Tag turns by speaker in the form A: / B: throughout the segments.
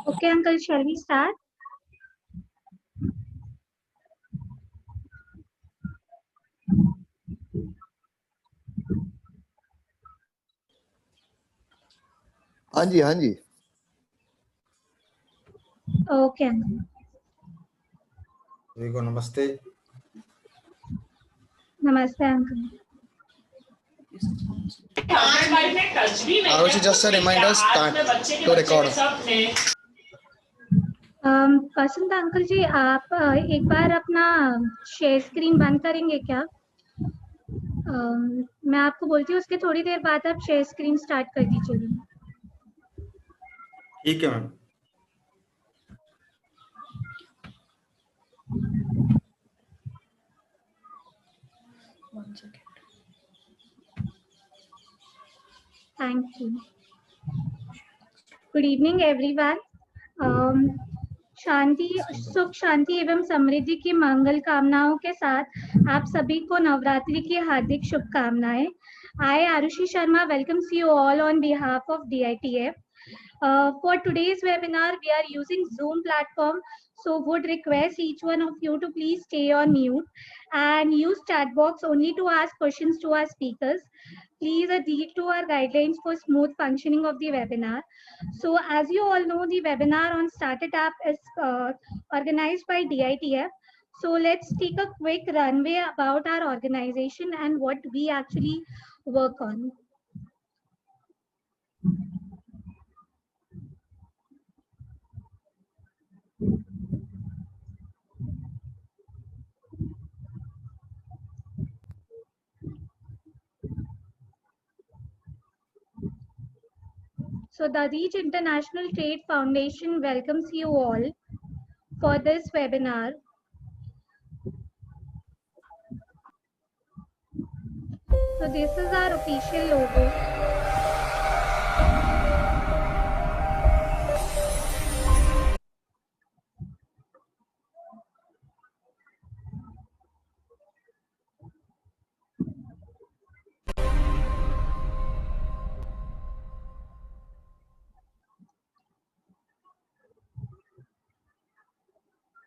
A: Okay, uncle, shall we start?
B: हाँ जी, हाँ जी।
A: Okay, uncle.
C: सभी को नमस्ते।
A: Namaste, uncle.
D: Aarushi, just a reminder, start to record.
A: Basant uncle ji, आप एक बार अपना शेयर स्क्रीन बंद करेंगे क्या? मैं आपको बोलती हूँ, उसके थोड़ी देर बाद आप शेयर स्क्रीन स्टार्ट कर दीजिएगा।
C: ठीक है ma'am.
A: Thank you. Good evening, everyone. शांति, सुख शांति एवं समृद्धि की मंगल कामनाओं के साथ आप सभी को नवरात्रि की हार्दिक शुभकामनाएं। I, Aarushi Sharma, welcomes you all on behalf of DITF. For today's webinar, we are using Zoom platform, so would request each one of you to please stay on mute and use chat box only to ask questions to our speakers. Please adhere to our guidelines for smooth functioning of the webinar. So as you all know, the webinar on Started App is organized by DITF. So let's take a quick runway about our organization and what we actually work on. So Dadheech International Trade Foundation welcomes you all for this webinar. So this is our official logo.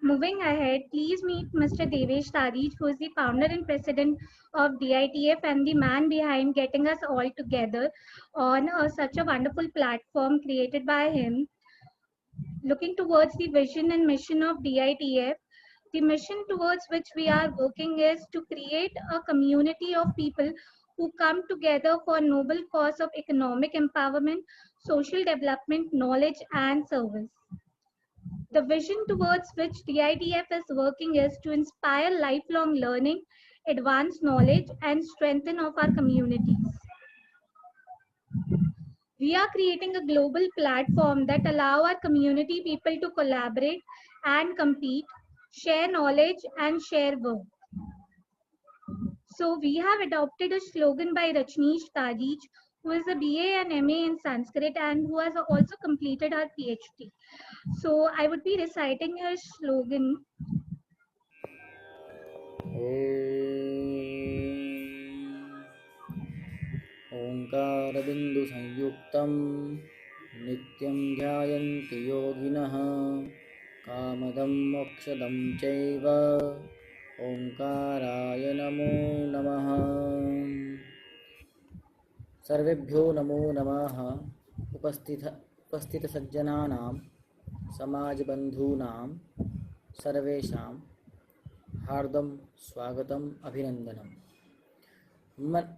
A: Moving ahead, please meet Mr. Devesh, Dadhich, who is the founder and president of DITF and the man behind getting us all together on such a wonderful platform created by him. Looking towards the vision and mission of DITF, the mission towards which we are working is to create a community of people who come together for noble cause of economic empowerment, social development, knowledge, and service. The vision towards which DITF is working is to inspire lifelong learning, advance knowledge, and strengthen of our communities. We are creating a global platform that allow our community people to collaborate and compete, share knowledge, and share work. So we have adopted a slogan by Dadhich, who is a BA and MA in Sanskrit and who has also completed her PhD. So I would be reciting her slogan.
E: ओंकारबिंदु संयुक्तं नित्यं ध्यायन्ति योगिनः कामदं मोक्षदं चैव ओंकाराय नमो नमः। सर्वेभ्यो नमो नमः। उपस्थित सज्जनानां समाजबन्धूनां सर्वेषां हार्दं स्वागतम् अभिनन्दनम्।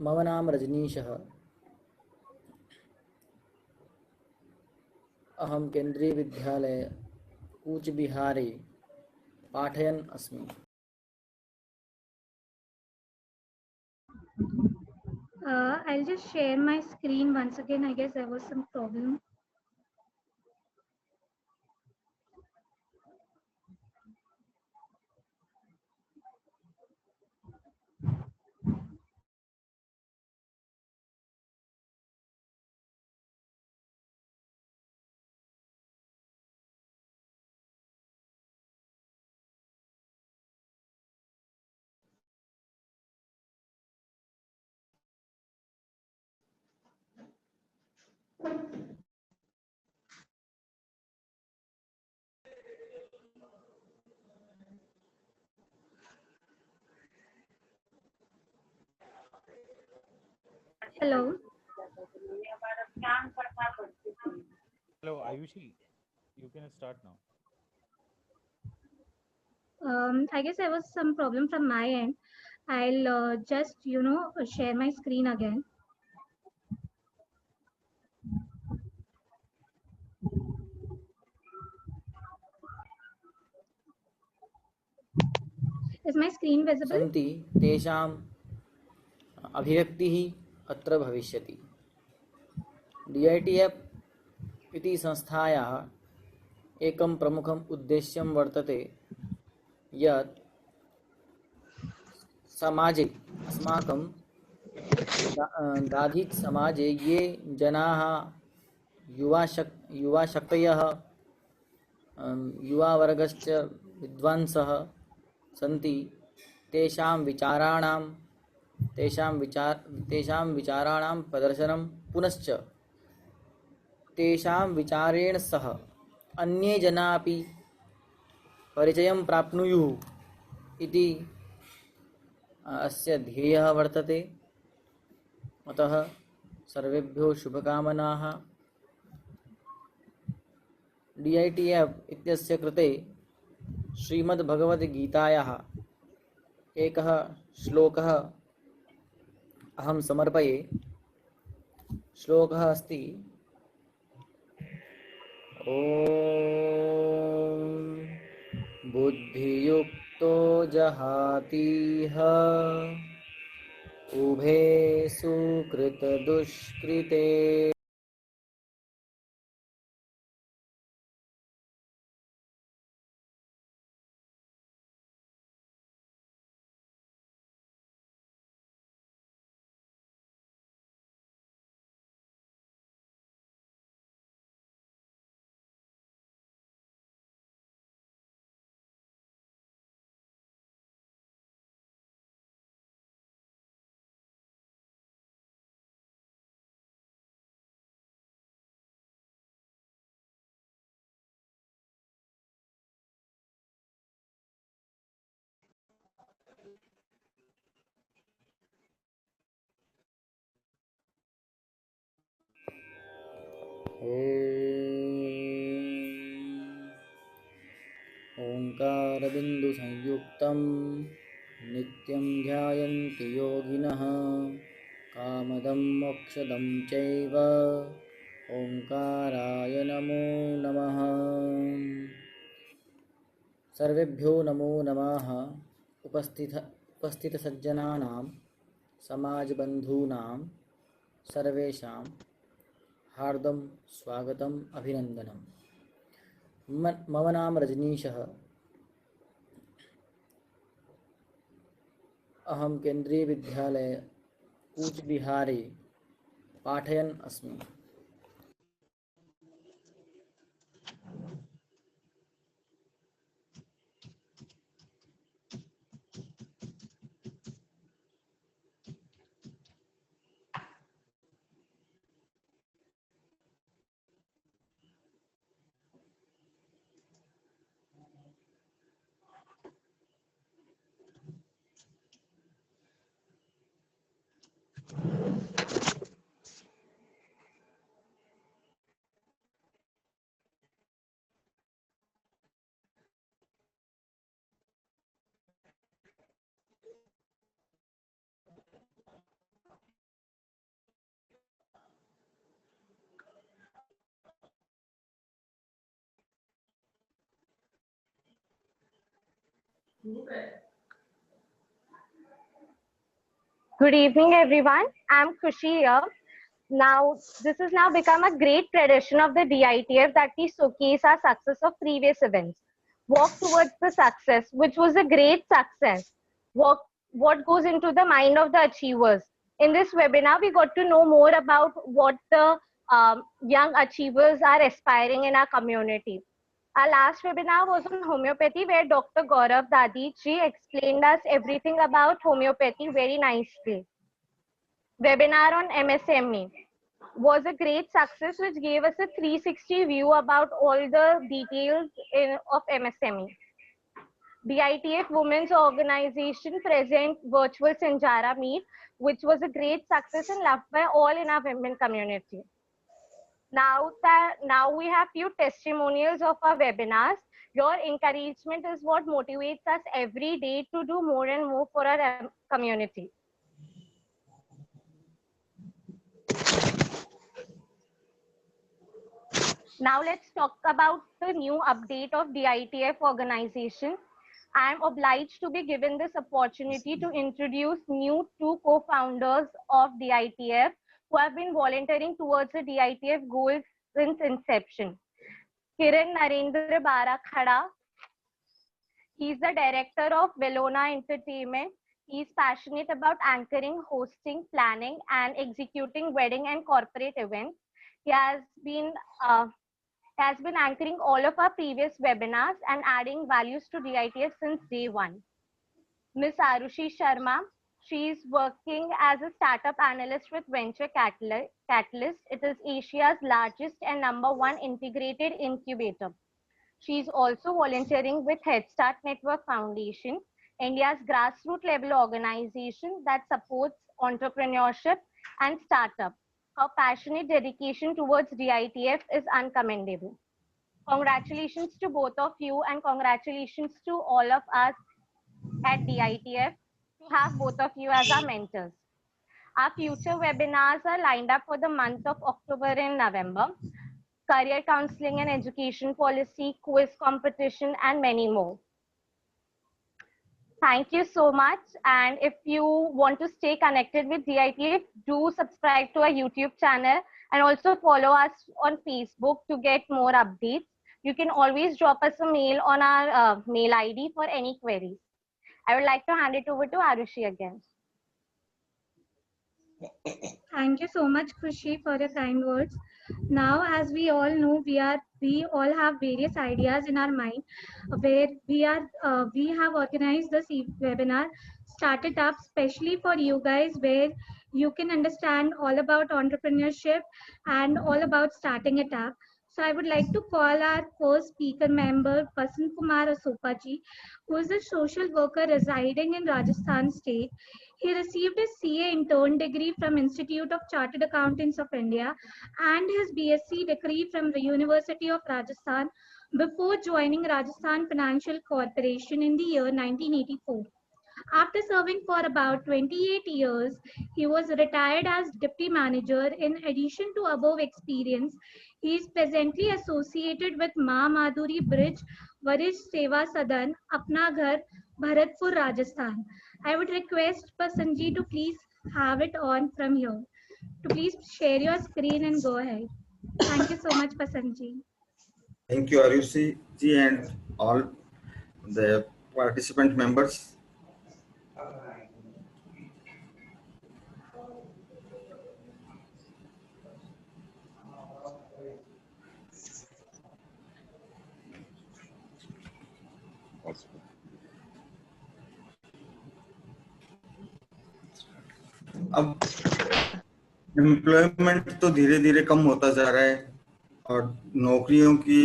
E: मम नाम रजनीशः। अहं केन्द्रीयविद्यालये कूचबिहारे पाठयन् अस्मि।
A: I'll just share my screen once again. I guess there was some problem. Hello.
C: Hello, Ayushi. You can start now.
A: I guess there was some problem from my end. I'll just, share my screen again. Is my screen visible?
E: सन्ति तेषाम् अभिव्यक्तिः अत्र भविष्यति। DITF इति संस्थायाः एकं प्रमुखम् उद्देश्यं वर्तते यत् समाजे अस्माकं दाधिच समाजे ये जनाः युवाशक्तयः युवावर्गश्च विद्वांसः सन्ति तेषां विचाराणां प्रदर्शनं पुनश्च तेषां विचारेण सह अन्ये जनाः अपि परिचयं प्राप्नुयुः इति अस्य ध्येयः वर्तते। अतः सर्वेभ्यो शुभकामनाः। DITF इत्यस्य कृते श्रीमद्भगवद्गीतायाः एकः श्लोकः अहं समर्पये। श्लोकः अस्ति ॐ बुद्धियुक्तो जहातीह उभे सुकृतदुष्कृते ओंकारबिंदुसंयुक्तं नित्यं ध्यायन्ति योगिनः कामदं मोक्षदं चैव ओंकाराय नमो नमः। सर्वेभ्यो नमो नमः। उपस्थितसज्जनानां समाजबन्धूनां सर्वेषां हार्दं स्वागतम् अभिनन्दनम्। मम नाम रजनीशः। अहं केन्द्रीयविद्यालये कूचबिहारे पाठयन् अस्मि।
F: Good evening, everyone. I'm Khushi here. Now, this has now become a great tradition of the DITF that we showcase our success of previous events. Walk towards the success, which was a great success. What goes into the mind of the achievers. In this webinar, we got to know more about what the young achievers are aspiring in our community. Our last webinar was on homeopathy, where Dr. Gaurav Dadhich explained us everything about homeopathy very nicely. Webinar on MSME was a great success, which gave us a 360 view about all the details of MSME. DITF Women's Organization present virtual Sanjara meet, which was a great success and loved by all in our women community. Now we have few testimonials of our webinars. Your encouragement is what motivates us every day to do more and more for our community. Now let's talk about the new update of DITF organization. I am obliged to be given this opportunity to introduce new two co-founders of DITF who have been volunteering towards the DITF goals since inception. Kiran Narendra Barakhada, he is the director of Velona Entertainment. He is passionate about anchoring, hosting, planning, and executing wedding and corporate events. He has been anchoring all of our previous webinars and adding values to DITF since day one. Ms. Aarushi Sharma, she is working as a startup analyst with Venture Catalyst. It is Asia's largest and #1 integrated incubator. She is also volunteering with Head Start Network Foundation, India's grassroots level organization that supports entrepreneurship and startup. Her passionate dedication towards DITF is uncommendable. Congratulations to both of you, and congratulations to all of us at DITF to have both of you as our mentors. Our future webinars are lined up for the month of October and November. Career counseling and education policy, quiz competition, and many more. Thank you so much. And if you want to stay connected with DITF, do subscribe to our YouTube channel and also follow us on Facebook to get more updates. You can always drop us a mail on our mail ID for any queries. I would like to hand it over to Aarushi again.
A: Thank you so much, Khushi, for your kind words. Now, as we all know, we all have various ideas in our mind where we have organized this webinar, started up specially for you guys, where you can understand all about entrepreneurship and all about starting it up. So I would like to call our first speaker member, Basant Kumar Asopa ji, who is a social worker residing in Rajasthan state. He received his CA intern degree from Institute of Chartered Accountants of India and his BSc degree from the University of Rajasthan before joining Rajasthan Financial Corporation in the year 1984. After serving for about 28 years, he was retired as deputy manager. In addition to above experience, he is presently associated with Ma Madhuri Bridge, Varish Seva Sadan, Apna Ghar, Bharatpur, Rajasthan. I would request Pasanji to please have it on from here. To please share your screen and go ahead. Thank you so much, Pasanji.
G: Thank you, Ayush ji, and all the participant members. अब employment तो धीरे धीरे कम होता जा रहा है और नौकरियों की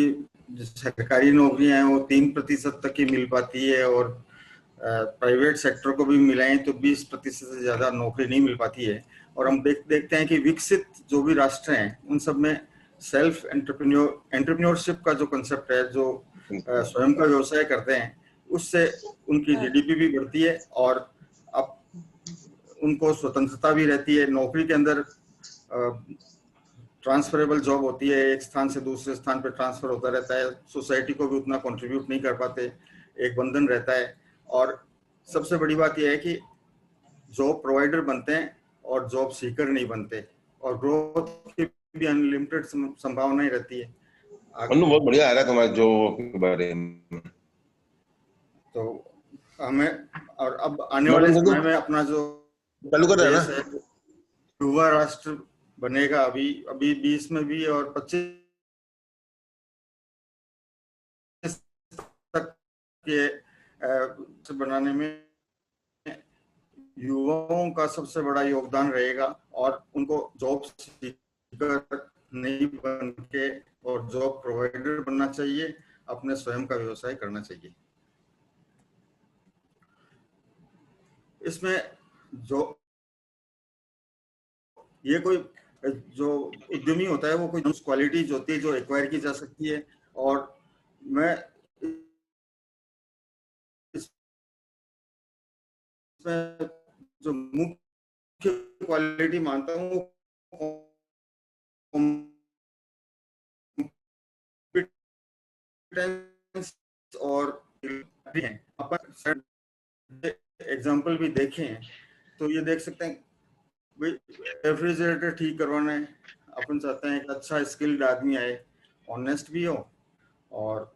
G: जो सरकारी नौकरियां हैं वो 3% तक ही मिल पाती है और प्राइवेट सेक्टर को भी मिलाएं तो 20% से ज्यादा नौकरी नहीं मिल पाती है। और हम देखते हैं कि विकसित जो भी राष्ट्र हैं उन सब में सेल्फ एंटरप्रेन्योरशिप का जो कंसेप्ट है, जो स्वयं का व्यवसाय करते हैं, उससे उनकी जीडीपी भी बढ़ती है और अब उनको स्वतंत्रता भी रहती है। नौकरी के अंदर ट्रांसफरेबल जॉब होती है, एक स्थान से दूसरे स्थान पर ट्रांसफर होता रहता है, सोसाइटी को भी उतना कंट्रीब्यूट नहीं कर पाते, एक बंधन रहता है। और सबसे बड़ी बात यह है कि जॉब प्रोवाइडर बनते हैं और जॉब सीकर नहीं बनते, और ग्रोथ की भी अनलिमिटेड संभावनाएं रहती है।
H: बहुत बढ़िया आ रहा है तुम्हारे जॉब के बारे में।
G: तो हमें, और अब आने वाले समय में अपना जो
H: चालू कर रहे हैं
G: देश है युवा राष्ट्र बनेगा। अभी 20 में भी और 25 तक के बनाने में युवाओं का सबसे बड़ा योगदान रहेगा, और उनको जॉब सीकर नहीं बन के और जॉब प्रोवाइडर बनना चाहिए, अपने स्वयं का व्यवसाय करना चाहिए। इसमें जो ये कोई जो उद्यमी होता है वो कोई क्वालिटीज होती है जो एक्वायर की जा सकती है, और मैं इसमें जो मुख्य क्वालिटी मानता हूँ और हैं। अपन एग्जाम्पल भी देखें तो ये देख सकते हैं, रेफ्रिजरेटर ठीक करवाना है, अपन चाहते हैं कि अच्छा स्किल्ड आदमी आए, ऑनेस्ट भी हो, और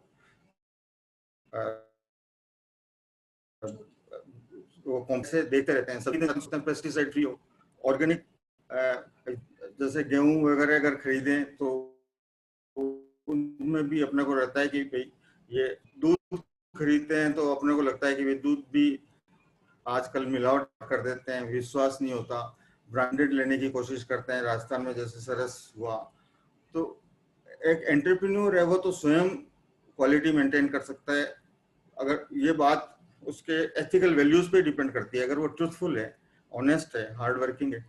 G: वो कौन से देखते रहते हैं, सभी पेस्टिसाइड फ्री हो, ऑर्गेनिक, जैसे गेहूं वगैरह अगर खरीदें तो उनमें भी अपने को रहता है कि भाई ये दूध खरीदते हैं तो अपने को लगता है कि भाई दूध भी आजकल मिलावट कर देते हैं, विश्वास नहीं होता, ब्रांडेड लेने की कोशिश करते हैं। राजस्थान में जैसे सरस हुआ, तो एक एंटरप्रेन्योर है वो तो स्वयं क्वालिटी मेंटेन कर सकता है। अगर ये बात उसके एथिकल वैल्यूज पे डिपेंड करती है, अगर वो ट्रूथफुल है, ऑनेस्ट है, हार्ड वर्किंग है,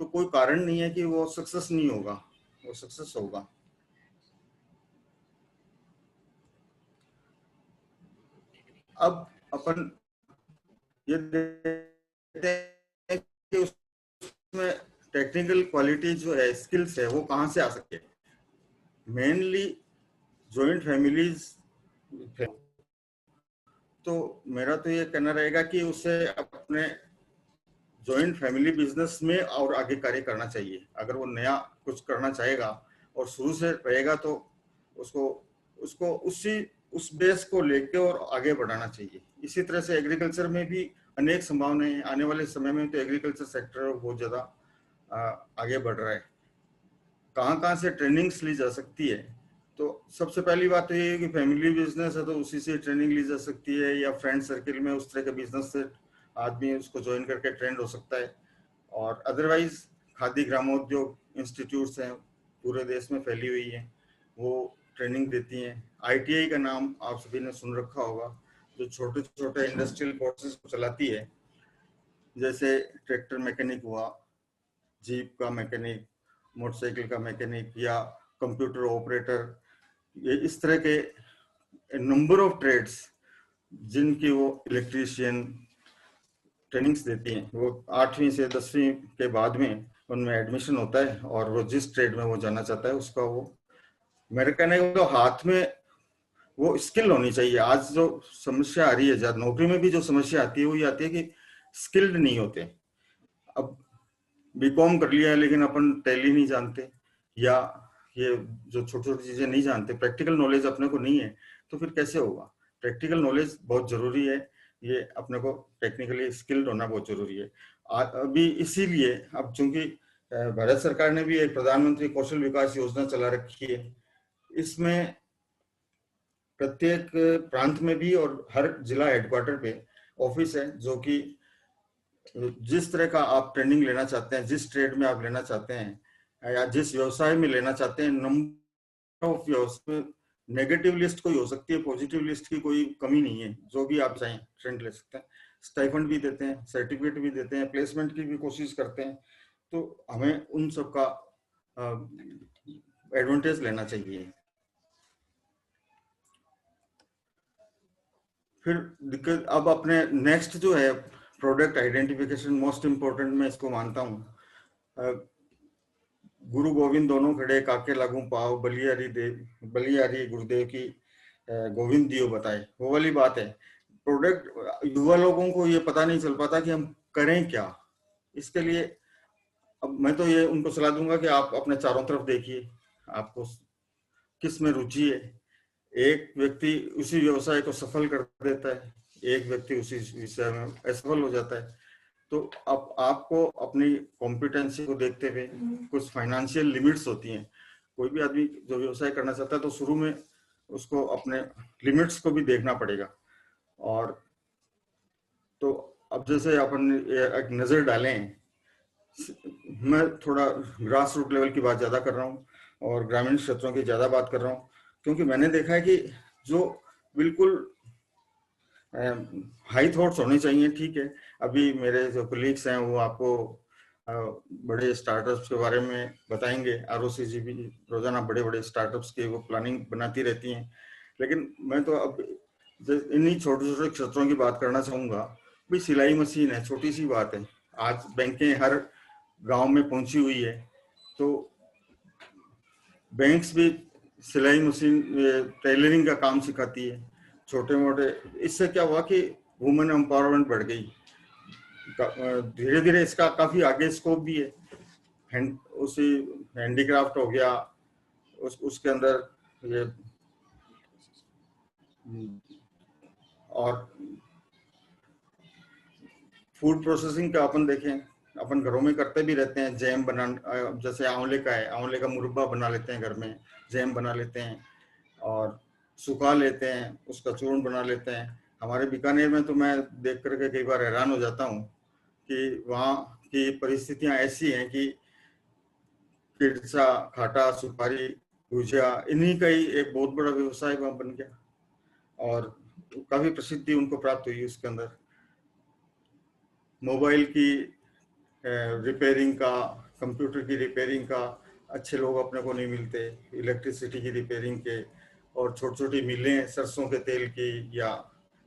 G: तो कोई कारण नहीं है कि वो सक्सेस नहीं होगा, वो सक्सेस होगा। अब अपन ये देखते हैं कि उसमें टेक्निकल क्वालिटी जो है, स्किल्स है, वो कहाँ से आ सकते हैं। मेनली जॉइंट फैमिलीज, तो मेरा तो ये कहना रहेगा कि उसे अपने जॉइंट फैमिली बिजनेस में और आगे कार्य करना चाहिए। अगर वो नया कुछ करना चाहेगा और शुरू से रहेगा तो उसको उस बेस को लेके और आगे बढ़ाना चाहिए। इसी तरह से एग्रीकल्चर में भी अनेक संभावनाएं हैं। आने वाले समय में तो एग्रीकल्चर सेक्टर बहुत ज्यादा आगे बढ़ रहा है। कहाँ से ट्रेनिंग्स ली जा सकती है, तो सबसे पहली बात तो ये है कि फैमिली बिजनेस है तो उसी से ट्रेनिंग ली जा सकती है, या फ्रेंड सर्किल में उस तरह के बिजनेस से आदमी उसको ज्वाइन करके ट्रेंड हो सकता है। और अदरवाइज खादी ग्रामोद्योग इंस्टीट्यूट्स हैं, पूरे देश में फैली हुई हैं, वो ट्रेनिंग देती हैं। ITI का नाम आप सभी ने सुन रखा होगा, जो छोटे छोटे इंडस्ट्रियल कोर्सेज को चलाती है, जैसे ट्रैक्टर मैकेनिक हुआ, जीप का मैकेनिक, मोटरसाइकिल का मैकेनिक, या कंप्यूटर ऑपरेटर, ये इस तरह के नंबर ऑफ ट्रेड्स जिनकी वो इलेक्ट्रीशियन ट्रेनिंग्स देती हैं। वो 8वीं से 10वीं के बाद में उनमें एडमिशन होता है, और वो जिस ट्रेड में वो जाना चाहता है उसका वो, मेरे कहने को तो हाथ में वो स्किल होनी चाहिए। आज जो समस्या आ रही है, ज्यादा नौकरी में भी जो समस्या आती है वो ये आती है कि स्किल्ड नहीं होते। अब बीकॉम कर लिया है लेकिन अपन टैली नहीं जानते, या ये जो छोटी छोटी चीजें नहीं जानते, प्रैक्टिकल नॉलेज अपने को नहीं है, तो फिर कैसे होगा। प्रैक्टिकल नॉलेज बहुत जरूरी है, ये अपने को टेक्निकली स्किल्ड होना बहुत जरूरी है। अभी इसीलिए अब चूंकि भारत सरकार ने भी एक प्रधानमंत्री कौशल विकास योजना चला रखी है, इसमें प्रत्येक प्रांत में भी और हर जिला हेडक्वार्टर पे ऑफिस है, जो कि जिस तरह का आप ट्रेनिंग लेना चाहते हैं, जिस ट्रेड में आप लेना चाहते हैं या जिस व्यवसाय में लेना चाहते हैं, नंबर ऑफ व्यवसाय, नेगेटिव लिस्ट कोई हो सकती है, पॉजिटिव लिस्ट की कोई कमी नहीं है। जो भी आप चाहें ट्रेंड ले सकते हैं, स्टाइपेंड भी देते हैं, सर्टिफिकेट भी देते हैं, प्लेसमेंट की भी कोशिश करते हैं। तो हमें उन सब का एडवांटेज लेना चाहिए। फिर दिक्कत अब अपने नेक्स्ट जो है प्रोडक्ट आइडेंटिफिकेशन, मोस्ट इम्पोर्टेंट मैं इसको मानता हूँ। गुरु गोविंद दोनों खड़े, काके लागू पाओ, बलियारी गुरुदेव की गोविंद दियो बताए, वो वाली बात है। प्रोडक्ट युवा लोगों को ये पता नहीं चल पाता कि हम करें क्या। इसके लिए अब मैं तो ये उनको सलाह दूंगा कि आप अपने चारों तरफ देखिए, आपको किस में रुचि है। एक व्यक्ति उसी व्यवसाय को सफल कर देता है, एक व्यक्ति उसी विषय में असफल हो जाता है। तो अब आपको अपनी कॉम्पिटेंसी को देखते हुए कुछ फाइनेंशियल लिमिट्स होती हैं। कोई भी आदमी जो व्यवसाय करना चाहता है तो शुरू में उसको अपने लिमिट्स को भी देखना पड़ेगा। और तो अब जैसे अपन एक नजर डालें, मैं थोड़ा ग्रास रूट लेवल की बात ज्यादा कर रहा हूँ और ग्रामीण क्षेत्रों की ज्यादा बात कर रहा हूँ, क्योंकि मैंने देखा है कि जो बिल्कुल हाई थॉट्स होने चाहिए, ठीक है। अभी मेरे जो कोलीग्स हैं वो आपको बड़े स्टार्टअप्स के बारे में बताएंगे। आरुषि जी भी रोजाना बड़े बड़े स्टार्टअप्स की वो प्लानिंग बनाती रहती हैं। लेकिन मैं तो अब इन्हीं छोटे छोटे क्षेत्रों की बात करना चाहूंगा। भाई सिलाई मशीन है, छोटी सी बात है, आज बैंकें हर गांव में पहुंची हुई है, तो बैंक्स भी सिलाई मशीन टेलरिंग का काम सिखाती है, छोटे मोटे। इससे क्या हुआ कि वुमेन एम्पावरमेंट बढ़ गई। धीरे धीरे इसका काफी आगे स्कोप भी है। उसी हैंडीक्राफ्ट हो गया, उसके अंदर ये और फूड प्रोसेसिंग का अपन देखें, अपन घरों में करते भी रहते हैं। जैम बना, जैसे आंवले का है, आंवले का मुरब्बा बना लेते हैं घर में, जैम बना लेते हैं और सुखा लेते हैं, उसका चूर्ण बना लेते हैं। हमारे बीकानेर में तो मैं देख करके कई बार हैरान हो जाता हूँ कि वहाँ की परिस्थितियाँ ऐसी हैं कि पिरसा, खाटा, सुपारी, भुजिया, इन्हीं का ही एक बहुत बड़ा व्यवसाय वहाँ बन गया और काफी प्रसिद्धि उनको प्राप्त हुई। उसके अंदर मोबाइल की रिपेयरिंग का, कंप्यूटर की रिपेयरिंग का अच्छे लोग अपने को नहीं मिलते, इलेक्ट्रिसिटी की रिपेयरिंग के, और छोटी छोटी मिलें सरसों के तेल की, या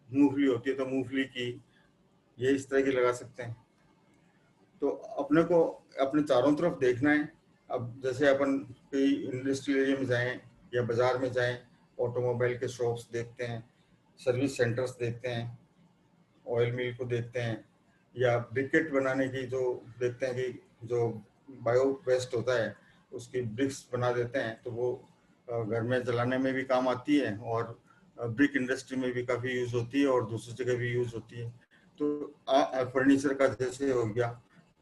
G: मूंगफली होती है तो मूंगफली की, ये इस तरह की लगा सकते हैं। तो अपने को अपने चारों तरफ देखना है। अब जैसे अपन कई इंडस्ट्रियल एरिया में जाएं या बाजार में जाएं, ऑटोमोबाइल के शॉप्स देखते हैं, सर्विस सेंटर्स देखते हैं, ऑयल मिल को देखते हैं, या ब्रिकेट बनाने की जो देखते हैं कि जो बायो वेस्ट होता है उसकी ब्रिक्स बना देते हैं, तो वो घर में जलाने में भी काम आती है और ब्रिक इंडस्ट्री में भी काफ़ी यूज़ होती है और दूसरी जगह भी यूज़ होती है। तो फर्नीचर का जैसे हो गया,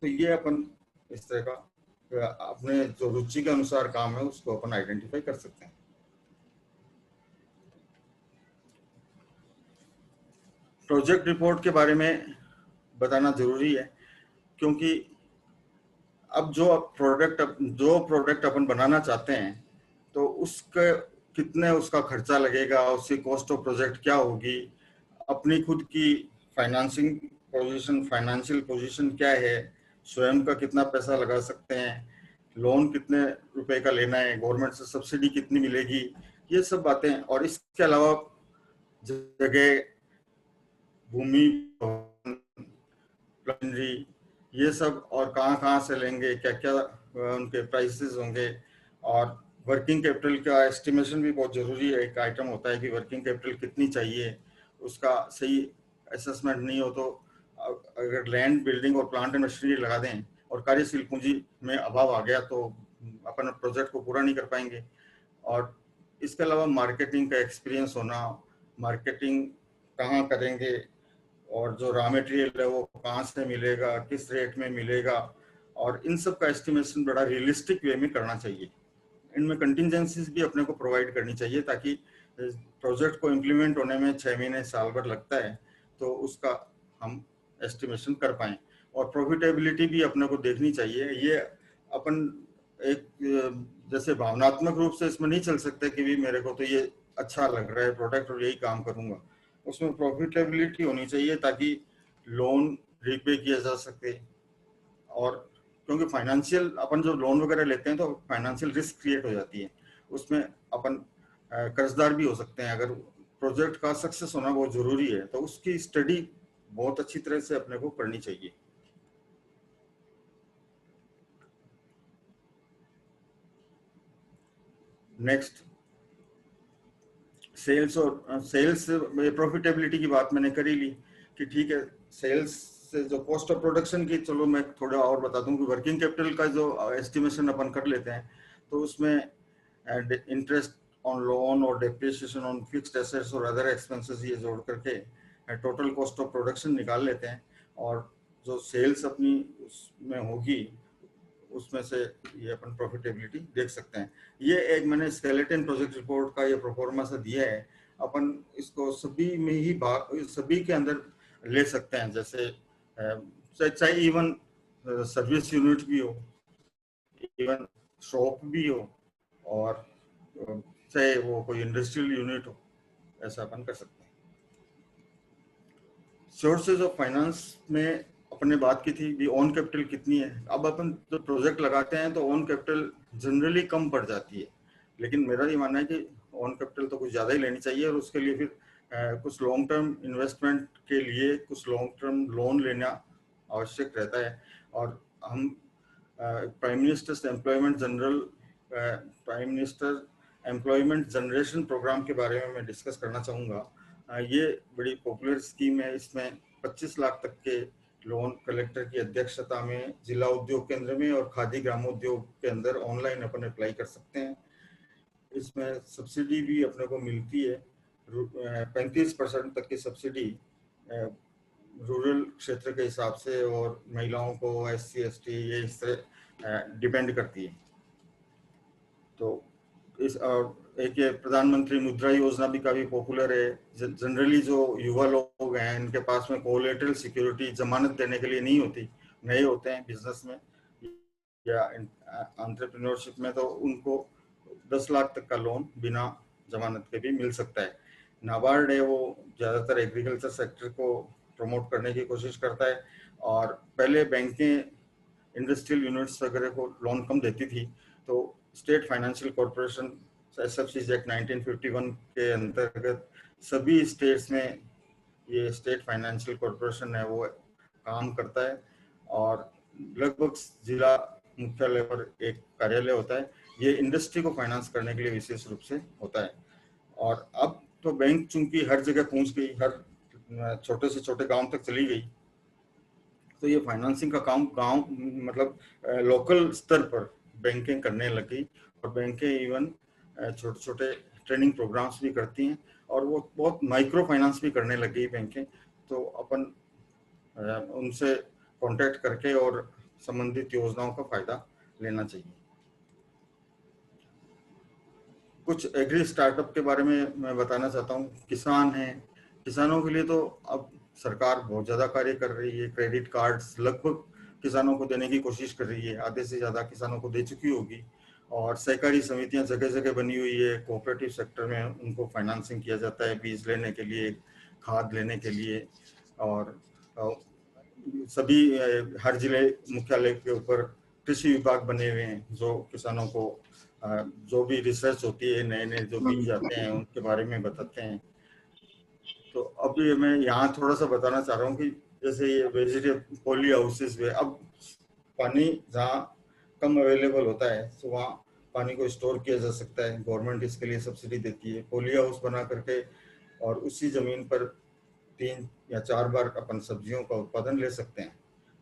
G: तो ये अपन इस तरह का अपने जो रुचि के अनुसार काम है उसको अपन आइडेंटिफाई कर सकते हैं। प्रोजेक्ट रिपोर्ट के बारे में बताना जरूरी है, क्योंकि अब जो प्रोडक्ट अपन बनाना चाहते हैं तो उसके कितने उसका खर्चा लगेगा, उसकी कॉस्ट ऑफ प्रोजेक्ट क्या होगी, अपनी खुद की फाइनेंशियल पोजीशन क्या है, स्वयं का कितना पैसा लगा सकते हैं, लोन कितने रुपए का लेना है, गवर्नमेंट से सब्सिडी कितनी मिलेगी, ये सब बातें। और इसके अलावा जगह, भूमि, प्लानरी, ये सब, और कहाँ से लेंगे, क्या क्या उनके प्राइसेस होंगे, और वर्किंग कैपिटल का एस्टिमेशन भी बहुत जरूरी है। एक आइटम होता है कि वर्किंग कैपिटल कितनी चाहिए, उसका सही असेसमेंट नहीं हो तो अगर लैंड, बिल्डिंग और प्लांट एंड मशीनरी लगा दें और कार्यशील पूंजी में अभाव आ गया तो अपन प्रोजेक्ट को पूरा नहीं कर पाएंगे। और इसके अलावा मार्केटिंग का एक्सपीरियंस होना, मार्केटिंग कहाँ करेंगे, और जो रॉ मटेरियल है वो कहाँ से मिलेगा, किस रेट में मिलेगा, और इन सब का एस्टिमेशन बड़ा रियलिस्टिक वे में करना चाहिए। इनमें कंटिजेंसीज भी अपने को प्रोवाइड करनी चाहिए, ताकि प्रोजेक्ट को इम्प्लीमेंट होने में 6 महीने साल भर लगता है तो उसका हम एस्टिमेशन कर पाएं। और प्रॉफिटेबिलिटी भी अपने को देखनी चाहिए। ये अपन एक जैसे भावनात्मक रूप से इसमें नहीं चल सकते कि भी मेरे को तो ये अच्छा लग रहा है प्रोडक्ट और यही काम करूंगा। उसमें प्रॉफिटेबिलिटी होनी चाहिए ताकि लोन रीपे किया जा सके। और क्योंकि फाइनेंशियल अपन जो लोन वगैरह लेते हैं तो फाइनेंशियल रिस्क क्रिएट हो जाती है, उसमें अपन कर्जदार भी हो सकते हैं। अगर प्रोजेक्ट का सक्सेस होना बहुत जरूरी है तो उसकी स्टडी बहुत अच्छी तरह से अपने को करनी चाहिए। नेक्स्ट, सेल्स प्रॉफिटेबिलिटी की बात मैंने कर ही ली कि ठीक है, सेल्स से जो कॉस्ट ऑफ प्रोडक्शन की, चलो मैं थोड़ा और बता दूं कि वर्किंग कैपिटल का जो एस्टिमेशन अपन कर लेते हैं तो उसमें इंटरेस्ट ऑन लोन और डेप्रिसिएशन ऑन फिक्स्ड एसेट्स और अदर एक्सपेंसेस ये जोड़ करके टोटल कॉस्ट ऑफ प्रोडक्शन निकाल लेते हैं, और जो सेल्स अपनी उसमें होगी उसमें से ये अपन प्रॉफिटेबिलिटी देख सकते हैं। ये एक मैंने स्केलेटन प्रोजेक्ट रिपोर्ट का ये प्रोफॉर्मा सा दिया है, अपन इसको सभी में ही सभी के अंदर ले सकते हैं, जैसे चाहे इवन सर्विस यूनिट भी हो, इवन शॉप भी हो, और चाहे वो कोई इंडस्ट्रियल यूनिट हो, ऐसा अपन कर सकते हैं। सोर्सेज ऑफ फाइनेंस में अपने बात की थी भी ऑन कैपिटल कितनी है। अब अपन जो प्रोजेक्ट लगाते हैं तो ऑन कैपिटल जनरली कम पड़ जाती है, लेकिन मेरा ये मानना है कि ऑन कैपिटल तो कुछ ज़्यादा ही लेनी चाहिए, और उसके लिए फिर कुछ लॉन्ग टर्म इन्वेस्टमेंट के लिए कुछ लॉन्ग टर्म लोन लेना आवश्यक रहता है। और हम prime minister employment generation programme के बारे में मैं डिस्कस करना चाहूँगा। ये बड़ी पॉपुलर स्कीम है, इसमें 25 लाख तक के लोन कलेक्टर की अध्यक्षता में जिला उद्योग केंद्र में और खादी ग्रामोद्योग के अंदर ऑनलाइन अपन अप्लाई कर सकते हैं। इसमें सब्सिडी भी अपने को मिलती है, 35% तक की सब्सिडी रूरल क्षेत्र के हिसाब से, और महिलाओं को SC ST ये इस तरह डिपेंड करती है। तो इस एक ये प्रधानमंत्री मुद्रा योजना भी काफी पॉपुलर है। जनरली जो युवा लोग हैं इनके पास में कोलेटरल सिक्योरिटी जमानत देने के लिए नहीं होती, नए होते हैं बिजनेस में या एंटरप्रेन्योरशिप में, तो उनको 10 लाख तक का लोन बिना जमानत के भी मिल सकता है। नाबार्ड है वो ज़्यादातर एग्रीकल्चर सेक्टर को प्रमोट करने की कोशिश करता है, और पहले बैंकें इंडस्ट्रियल यूनिट्स वगैरह को लोन कम देती थी, तो state financial corporation SFCs act 1951 के अंतर्गत सभी स्टेट्स में ये स्टेट फाइनेंशियल कॉरपोरेशन है वो काम करता है, और लगभग जिला मुख्यालय पर एक कार्यालय होता है। ये इंडस्ट्री को फाइनेंस करने के लिए विशेष रूप से होता है। और अब तो बैंक चूंकि हर जगह पहुंच गई, हर छोटे से छोटे गांव तक चली गई, तो ये फाइनेंसिंग का काम गांव मतलब लोकल स्तर पर बैंकिंग करने लगी, और बैंकें इवन छोटे छोटे ट्रेनिंग प्रोग्राम्स भी करती हैं, और वो बहुत माइक्रो फाइनेंस भी करने लगी बैंकें। तो अपन उनसे कांटेक्ट करके और संबंधित योजनाओं का फायदा लेना चाहिए। कुछ एग्री स्टार्टअप के बारे में मैं बताना चाहता हूँ। किसान हैं, किसानों के लिए तो अब सरकार बहुत ज़्यादा कार्य कर रही है। क्रेडिट कार्ड्स लगभग किसानों को देने की कोशिश कर रही है, आधे से ज़्यादा किसानों को दे चुकी होगी, और सहकारी समितियां जगह जगह बनी हुई है। कोऑपरेटिव सेक्टर में उनको फाइनेंसिंग किया जाता है, बीज लेने के लिए, खाद लेने के लिए, और सभी हर जिले मुख्यालय के ऊपर कृषि विभाग बने हुए हैं जो किसानों को जो भी रिसर्च होती है, नए नए जो बीज आते हैं उनके बारे में बताते हैं। तो अभी मैं यहाँ थोड़ा सा बताना चाह रहा हूँ कि जैसे ये वेजिटेबल पॉली हाउसेस में अब पानी जहाँ कम अवेलेबल होता है तो वहाँ पानी को स्टोर किया जा सकता है। गवर्नमेंट इसके लिए सब्सिडी देती है, पॉली हाउस बना करके, और उसी जमीन पर 3 या 4 बार अपन सब्जियों का उत्पादन ले सकते हैं।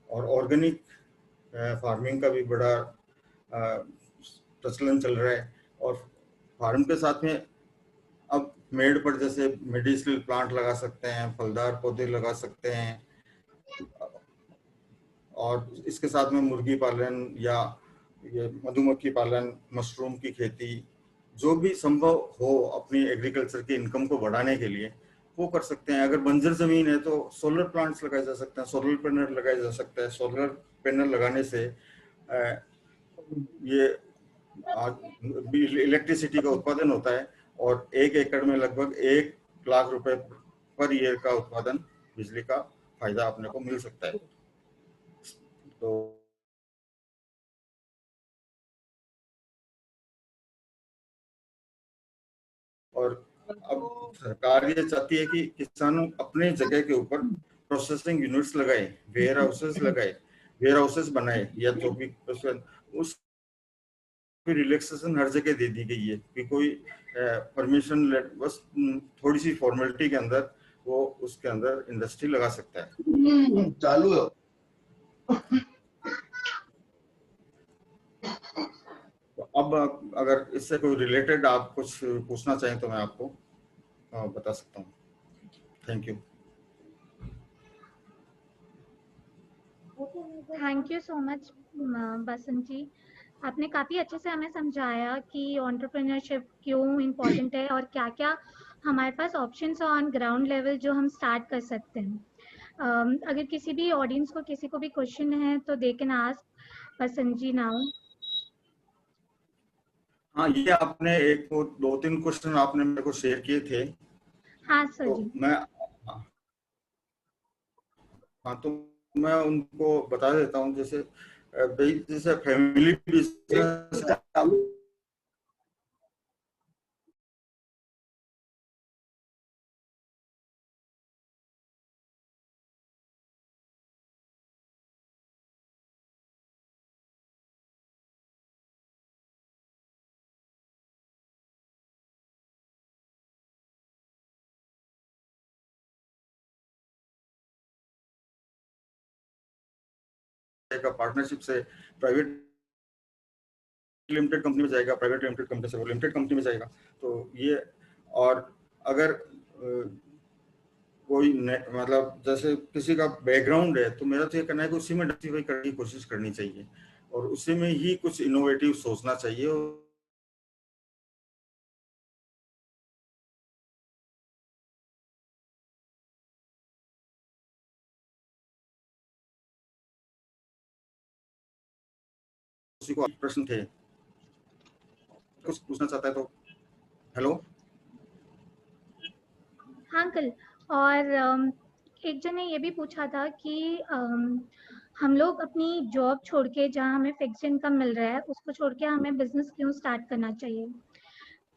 G: और ऑर्गेनिक फार्मिंग का भी बड़ा प्रचलन चल रहा है, और फार्म के साथ में अब मेड़ पर जैसे मेडिसिनल प्लांट लगा सकते हैं, फलदार पौधे लगा सकते हैं, और इसके साथ में मुर्गी पालन या ये मधुमक्खी पालन, मशरूम की खेती, जो भी संभव हो अपनी एग्रीकल्चर की इनकम को बढ़ाने के लिए वो कर सकते हैं। अगर बंजर जमीन है तो सोलर प्लांट्स लगाए जा सकते हैं, सोलर पैनल लगाया जा सकता है। सोलर पैनल लगाने से ये इलेक्ट्रिसिटी का उत्पादन होता है, और 1 एकड़ में लगभग 1 लाख रुपए पर ईयर का उत्पादन बिजली का फायदा अपने को मिल सकता है। तो और अब सरकार ये चाहती है कि किसानों अपने जगह के ऊपर प्रोसेसिंग यूनिट्स लगाए, वेयर हाउसेस बनाए, या जो भी उसके लिए सब्सिडी देती है। और 1 एकड़ में लगभग 1 लाख रुपए पर ईयर का उत्पादन बिजली का फायदा अपने को मिल सकता है। तो और अब सरकार ये चाहती है कि किसानों अपने जगह के ऊपर प्रोसेसिंग यूनिट्स लगाए, वेयर हाउसेस लगाए, वेयर हाउसेस बनाए, या जो भी रिलैक्सेशन हर जगह दे दी गई है कि कोई परमिशन बस थोड़ी सी फॉर्मेलिटी के अंदर वो उसके अंदर इंडस्ट्री लगा सकता है।
B: चालू है।
G: तो अब अगर इससे कोई रिलेटेड आप कुछ पूछना चाहें तो मैं आपको बता सकता हूँ। Thank you.
A: Thank you so much Basant ji, आपने काफ़ी अच्छे से हमें समझाया कि एंटरप्रेन्योरशिप क्यों इम्पोर्टेंट है और क्या क्या हमारे पास ऑप्शंस ऑन ग्राउंड लेवल जो हम स्टार्ट कर सकते हैं। अगर किसी भी ऑडियंस को किसी को भी क्वेश्चन है तो they can ask Basant ji now.
G: हाँ, ये आपने एक दो तीन क्वेश्चन आपने मेरे को शेयर किए थे।
A: हाँ सर
G: तो
A: जी।
G: मैं उनको बता देता हूँ। जैसे फैमिली बिजनेस का पार्टनरशिप से प्राइवेट लिमिटेड कंपनी में जाएगा, प्राइवेट लिमिटेड कंपनी से वो लिमिटेड कंपनी में जाएगा। तो ये, और अगर कोई मतलब जैसे किसी का बैकग्राउंड है तो मेरा तो ये कहना है कि उसी में डाइवर्सिफाई करने की कोशिश करनी चाहिए और उसी में ही कुछ इनोवेटिव सोचना चाहिए। और उसी को प्रश्न थे, कुछ पूछना चाहता है तो हेलो।
A: हाँ अंकल, और एक जन ने ये भी पूछा था कि हम लोग अपनी जॉब छोड़ के, जहाँ हमें फिक्स इनकम मिल रहा है, उसको छोड़ के हमें बिजनेस क्यों स्टार्ट करना चाहिए?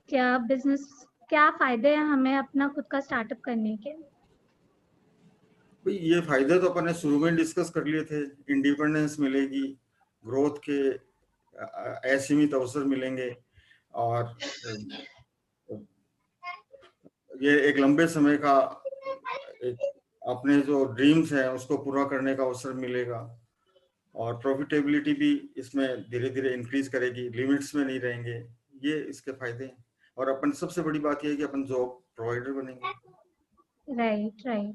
A: क्या फायदे हैं हमें अपना खुद का स्टार्टअप करने के?
G: भाई ये फायदे तो अपन ने शुरू में डिस्कस कर लिए थे। इंडिपेंडेंस मिलेगी, ग्रोथ के असीमित अवसर मिलेंगे और ये एक लंबे समय का अपने जो ड्रीम्स हैं उसको पूरा करने का अवसर मिलेगा और प्रॉफिटेबिलिटी भी इसमें धीरे धीरे इंक्रीज करेगी, लिमिट्स में नहीं रहेंगे। ये इसके फायदे हैं। और अपन सबसे बड़ी बात ये है कि अपन जॉब प्रोवाइडर बनेंगे।
A: Right right,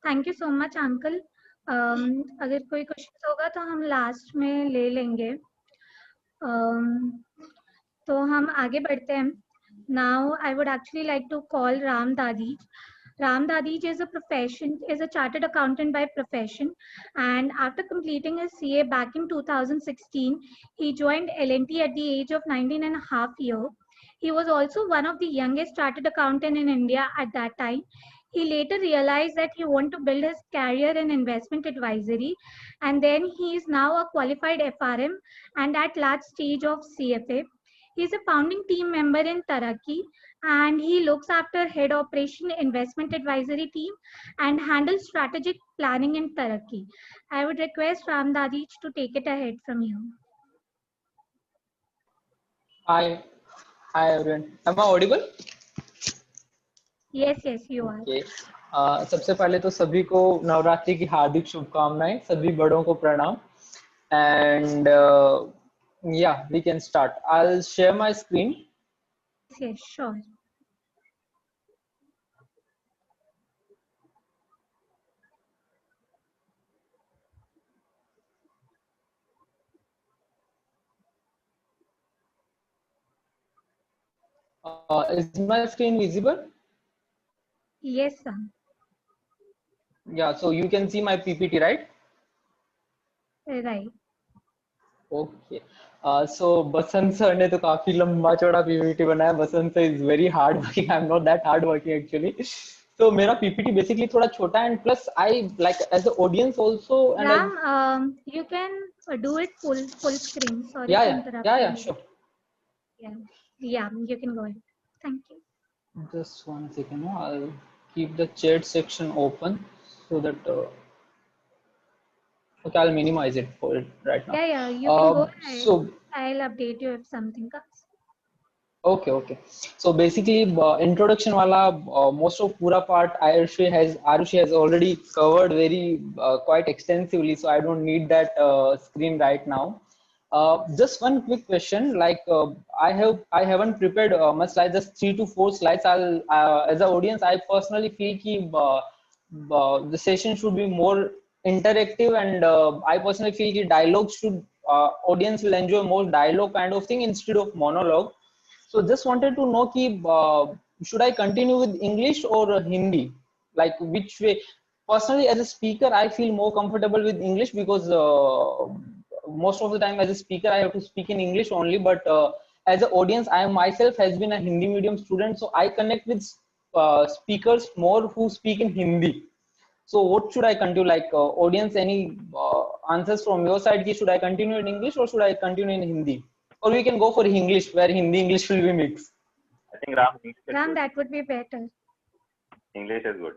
A: thank you so much uncle. अगर कोई क्वेश्चन होगा तो हम लास्ट में ले लेंगे। तो हम आगे बढ़ते हैं। Now I would actually like to call Ram Dadheech. Ram Dadheech is a chartered accountant by profession, and after completing his CA back in 2016, he joined L&T at the age of 19 and a half years. He was also one of the youngest chartered accountant in India at that time. He later realized that he wanted to build his career in investment advisory, and then he is now a qualified FRM and at large stage of CFA. He is a founding team member in Taraakki, and he looks after head operation investment advisory team and handles strategic planning in Taraakki. I would request Ram Dadheech to take it ahead from you.
I: Hi everyone. Am I audible?
A: Yes, you are.
I: Okay. सबसे पहले तो सभी को नवरात्रि की हार्दिक शुभकामनाएं, सभी बड़ों को प्रणाम। And yeah, we can start. I'll share my screen.
A: Yes, sure.
I: Is my screen visible?
A: Yes, sir.
I: Yeah, so you can see my PPT, right?
A: Right.
I: Okay. So Basant sir ने तो काफी लंबा चौड़ा PPT बनाया। Basant sir is very hard working. I'm not that hard working actually. So मेरा PPT basically थोड़ा छोटा, and plus I like as the audience also. And
A: Ram, you can do it full screen. Sorry to interrupt.
I: Yeah, sure.
A: Yeah, you can go ahead. Thank you.
I: Just 1 second. I'll keep the chat section open so that okay, I'll minimize it for it right now.
A: Yeah, you can go ahead.
I: So
A: I'll update you if something comes.
I: Okay. So basically, introduction wala most of pura part Aarushi has already covered very quite extensively. So I don't need that screen right now. Just one quick question. Like I haven't prepared much slides, just 3 to 4 slides. I'll as an audience, I personally feel ki the session should be more interactive, and I personally feel ki dialogue should audience will enjoy more dialogue kind of thing instead of monologue. So just wanted to know ki, should I continue with English or Hindi? Like which way? Personally, as a speaker, I feel more comfortable with English because most of the time as a speaker, I have to speak in English only. But as an audience, I myself has been a Hindi medium student, so I connect with speakers more who speak in Hindi. So what should I continue? Like audience, any answers from your side? Ki should I continue in English or should I continue in Hindi? Or we can go for English, where Hindi English will be mixed.
J: I think Ram, English is
A: Ram,
J: good.
A: that would be better.
J: English is good.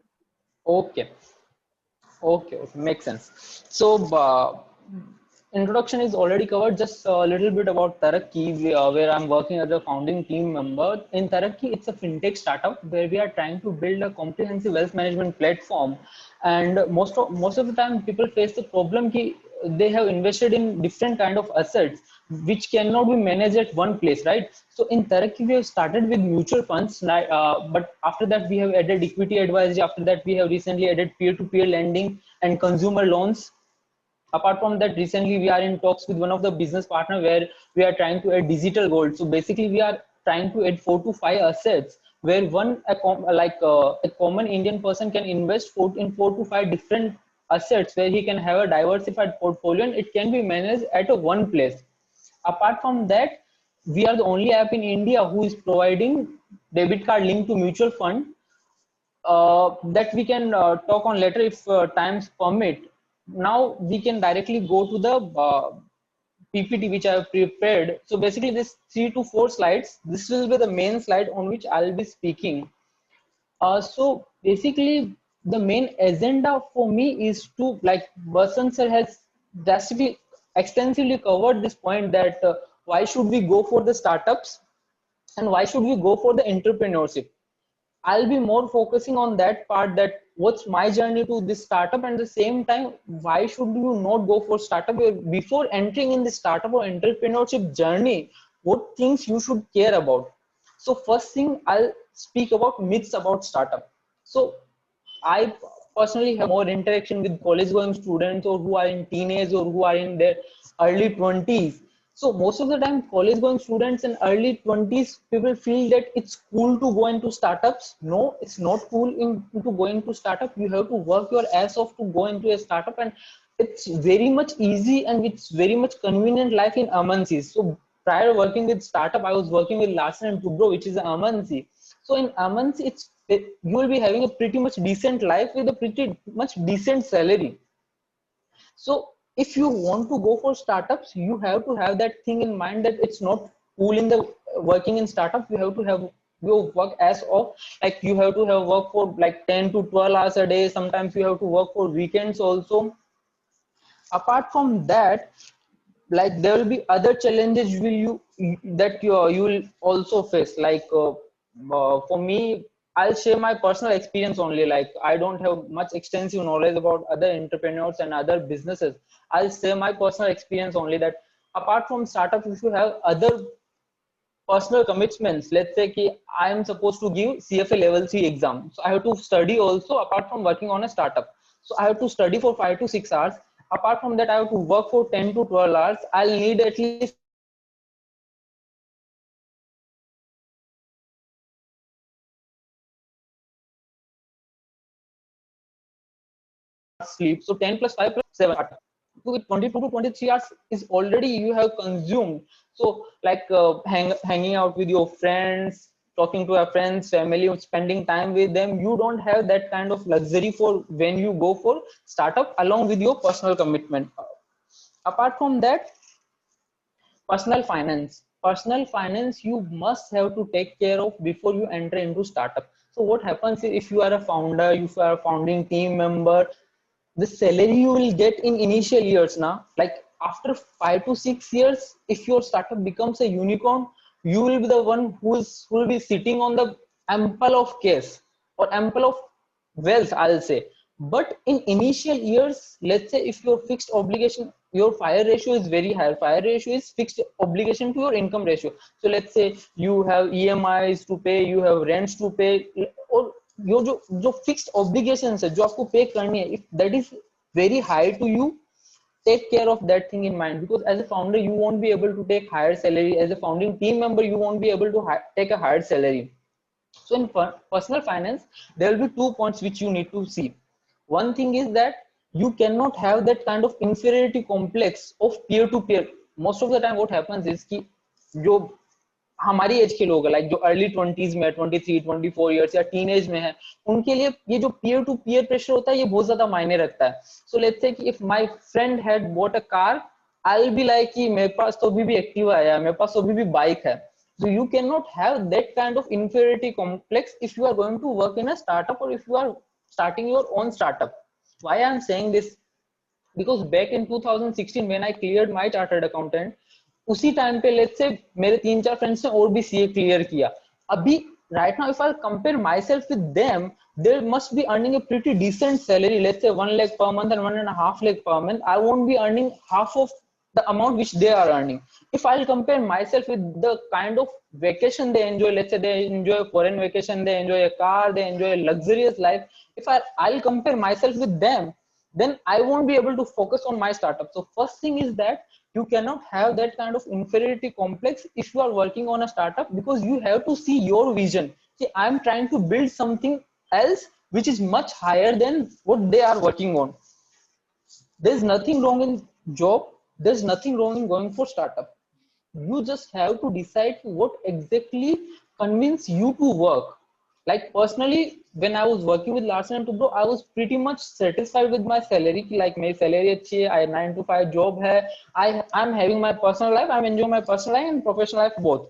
I: Okay, makes sense. So introduction is already covered. Just a little bit about Taraakki, where I'm working as a founding team member. In Taraakki, it's a fintech startup where we are trying to build a comprehensive wealth management platform. And most of the time, people face the problem ki they have invested in different kind of assets which cannot be managed at one place, right? So in Taraakki, we have started with mutual funds, but after that we have added equity advisory. After that, we have recently added peer-to-peer lending and consumer loans. Apart from that, recently we are in talks with one of the business partner where we are trying to add digital gold. So basically, we are trying to add 4 to 5 assets where a common Indian person can invest in 4 to 5 different assets where he can have a diversified portfolio and it can be managed at a one place. Apart from that, we are the only app in India who is providing debit card linked to mutual fund that we can talk on later if times permit. Now we can directly go to the PPT which I have prepared. So basically, this 3 to 4 slides, this will be the main slide on which I'll be speaking. So basically, the main agenda for me is to, like Basant sir has drastically extensively covered this point, that why should we go for the startups and why should we go for the entrepreneurship. I'll be more focusing on that part, that what's my journey to this startup, and at the same time, why should you not go for startup? Before entering in the startup or entrepreneurship journey, what things you should care about. So first thing, I'll speak about myths about startup. So I personally have more interaction with college going students or who are in teenage or who are in their early 20s. So most of the time, college going students in early 20s, people feel that it's cool to go into startups. No, it's not cool to go into startup. You have to work your ass off to go into a startup, and it's very much easy and it's very much convenient life in MNCs. So prior working with startup, I was working with Larsen and Toubro, which is an MNC. So in MNC, you will be having a pretty much decent life with a pretty much decent salary. So if you want to go for startups, you have to have that thing in mind, that it's not cool in the working in startup. You have to have your work as off, like you have to have work for like 10 to 12 hours a day. Sometimes you have to work for weekends also. Apart from that, like there will be other challenges you will also face, like for me, I'll share my personal experience only. Like I don't have much extensive knowledge about other entrepreneurs and other businesses. I'll share my personal experience only, that apart from startup, if you have other personal commitments, let's say ki I am supposed to give CFA level 3 exam, so I have to study also apart from working on a startup. So I have to study for 5 to 6 hours. Apart from that, I have to work for 10 to 12 hours. I'll need at least sleep. So 10 plus 5 plus 7. So 22 to 23 hours is already you have consumed. So like hanging out with your friends, talking to your friends, family, spending time with them, you don't have that kind of luxury for when you go for startup along with your personal commitment. Apart from that, personal finance you must have to take care of before you enter into startup. So what happens is, if you are a founder, if you are a founding team member, the salary you will get in initial years now, like after 5 to 6 years, if your startup becomes a unicorn, you will be the one who will be sitting on the ample of cash or ample of wealth, I'll say. But in initial years, let's say if your fixed obligation, your fire ratio is very high. Fire ratio is fixed obligation to your income ratio. So let's say you have EMIs to pay, you have rents to pay, or your जो fixed obligations है जो आपको pay करनी है, if that is very high to you, take care of that thing in mind, because as a founder you won't be able to take higher salary. As a founding team member you won't be able to take a higher salary. So in personal finance there will be 2 points which you need to see. One thing is that you cannot have that kind of inferiority complex of peer to peer. Most of the time what happens is कि जो हमारी as के लोग like जो early 20s में 23 24 years या teen age में है, उनके लिए ये जो पीयर टू पीयर प्रेशर होता है ये बहुत ज्यादा मायने रखता है. सो लेट्स से कि if my friend had bought a car, I will be like कि मेरे पास तो अभी भी एक्टिवा है, मेरे पास तो अभी भी बाइक है. So you cannot have that kind of inferiority complex if you are going to work in a startup or if you are starting your own startup. Why I am saying this? Because back in 2016 when I cleared my chartered accountant, उसी time पे let's say मेरे 3-4 friends ने और भी CA clear किया. अभी right now if I compare myself with them, they must be earning a pretty decent salary, let's say 1 lakh per month and 1.5 lakh per month. I won't be earning half of the amount which they are earning. If I'll compare myself with the kind of vacation they enjoy, let's say they enjoy a foreign vacation, they enjoy a car, they enjoy a luxurious life, if I'll compare myself with them, then I won't be able to focus on my startup. So first thing is that you cannot have that kind of inferiority complex if you are working on a startup, because you have to see your vision. See, I'm trying to build something else which is much higher than what they are working on. There's nothing wrong in job, there's nothing wrong in going for startup. You just have to decide what exactly convince you to work. Like personally, when I was working with Larsen and Toubro, I was pretty much satisfied with my salary. Like my salary अच्छी है, I 9 to 5 job है, I'm having my personal life, I'm enjoying my personal life and professional life both.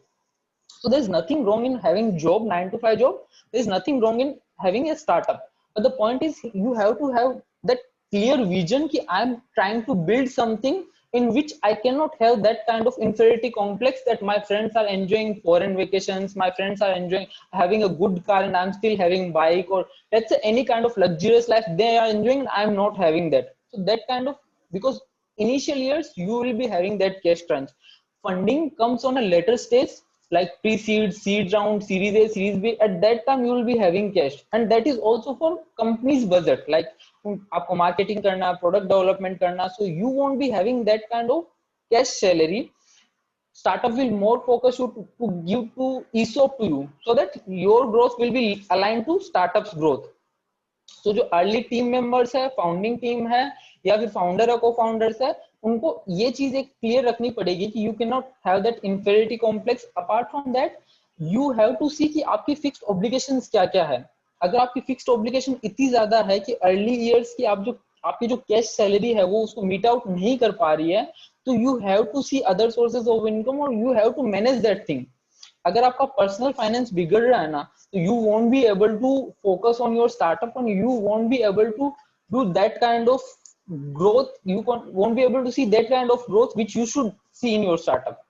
I: So there's nothing wrong in having job 9 to 5 job. There's nothing wrong in having a startup. But the point is you have to have that clear vision कि I'm trying to build something in which I cannot have that kind of inferiority complex that my friends are enjoying foreign vacations, my friends are enjoying having a good car and I'm still having bike, or let's say any kind of luxurious life they are enjoying and I'm not having that. So that kind of, because initial years you will be having that cash crunch. Funding comes on a later stage, like pre-seed, seed round, series A, series B. At that time you will be having cash, and that is also for company's budget. Like आपको marketing करना, product development करना, so you won't be having that kind of cash salary. Startup will more focus you to give to ESOP to you, so that your growth will be aligned to startup's growth. So जो early team members है, founding team है या फिर founder और co-founders है, उनको ये चीज एक क्लियर रखनी पड़ेगी कि you can not have that inferiority complex. Apart from that you have to see कि आपकी फिक्स्ड ऑब्लिगेशंस क्या क्या है. अगर आपकी फिक्स्ड ऑब्लिगेशन इतनी ज्यादा है कि अर्ली ईयर्स की आपकी जो कैश सैलरी है वो उसको मीट आउट नहीं कर पा रही है, तो you have to see other sources of income और you have to manage that thing. अगर आपका पर्सनल फाइनेंस बिगड़ रहा है ना, तो you won't be able to focus on your startup and you won't be able to do that kind of growth. You won't be able to see that kind of growth which you should see in your startup.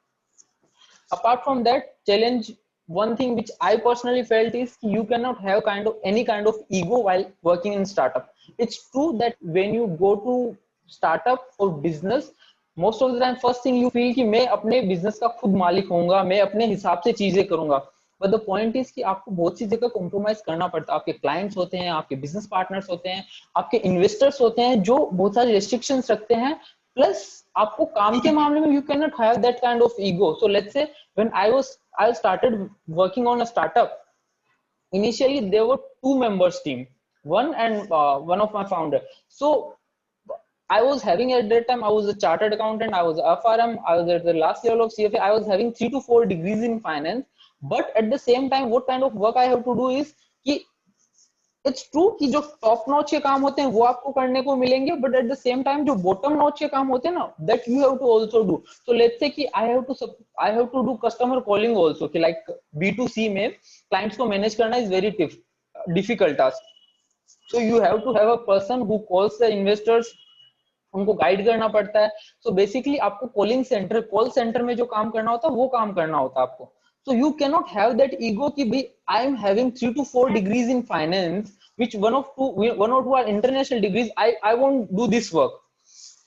I: Apart from that challenge, one thing which I personally felt is you cannot have any kind of ego while working in startup. It's true that when you go to startup or business, most of the time first thing you feel कि मैं अपने business का खुद मालिक होऊंगा, मैं अपने हिसाब से चीजें करूंगा. But the point is कि आपको बहुत सी जगह कॉम्प्रोमाइज करना पड़ता है. आपके क्लाइंट्स होते हैं, आपके बिजनेस पार्टनर्स होते हैं, आपके इन्वेस्टर्स होते हैं जो बहुत सारे रेस्ट्रिक्शंस रखते हैं. प्लस आपको काम के मामले में you can not have that kind of ego. So let's say when I started working on a startup, initially there were 2 members team, one of my founder. So I was having at that time, I was a chartered accountant, I was a FRM, I was at the last level of CFA, I was having 3 to 4 degrees in finance. But at the same time what kind of work I have to do is कि it's true कि जो top notch के काम होते हैं वो आपको करने को मिलेंगे, but at the same time जो bottom notch के काम होते हैं ना, that you have to also do. So let's say कि I have to do customer calling also, कि like B2C में clients को manage करना is very difficult task. So you have to have a person who calls the investors, उनको guide करना पड़ता है. So basically आपको कॉल सेंटर में जो काम करना होता है वो काम करना होता है आपको. So you cannot have that ego कि भाई I am having 3 to 4 degrees in finance, which one or two are international degrees. I won't do this work.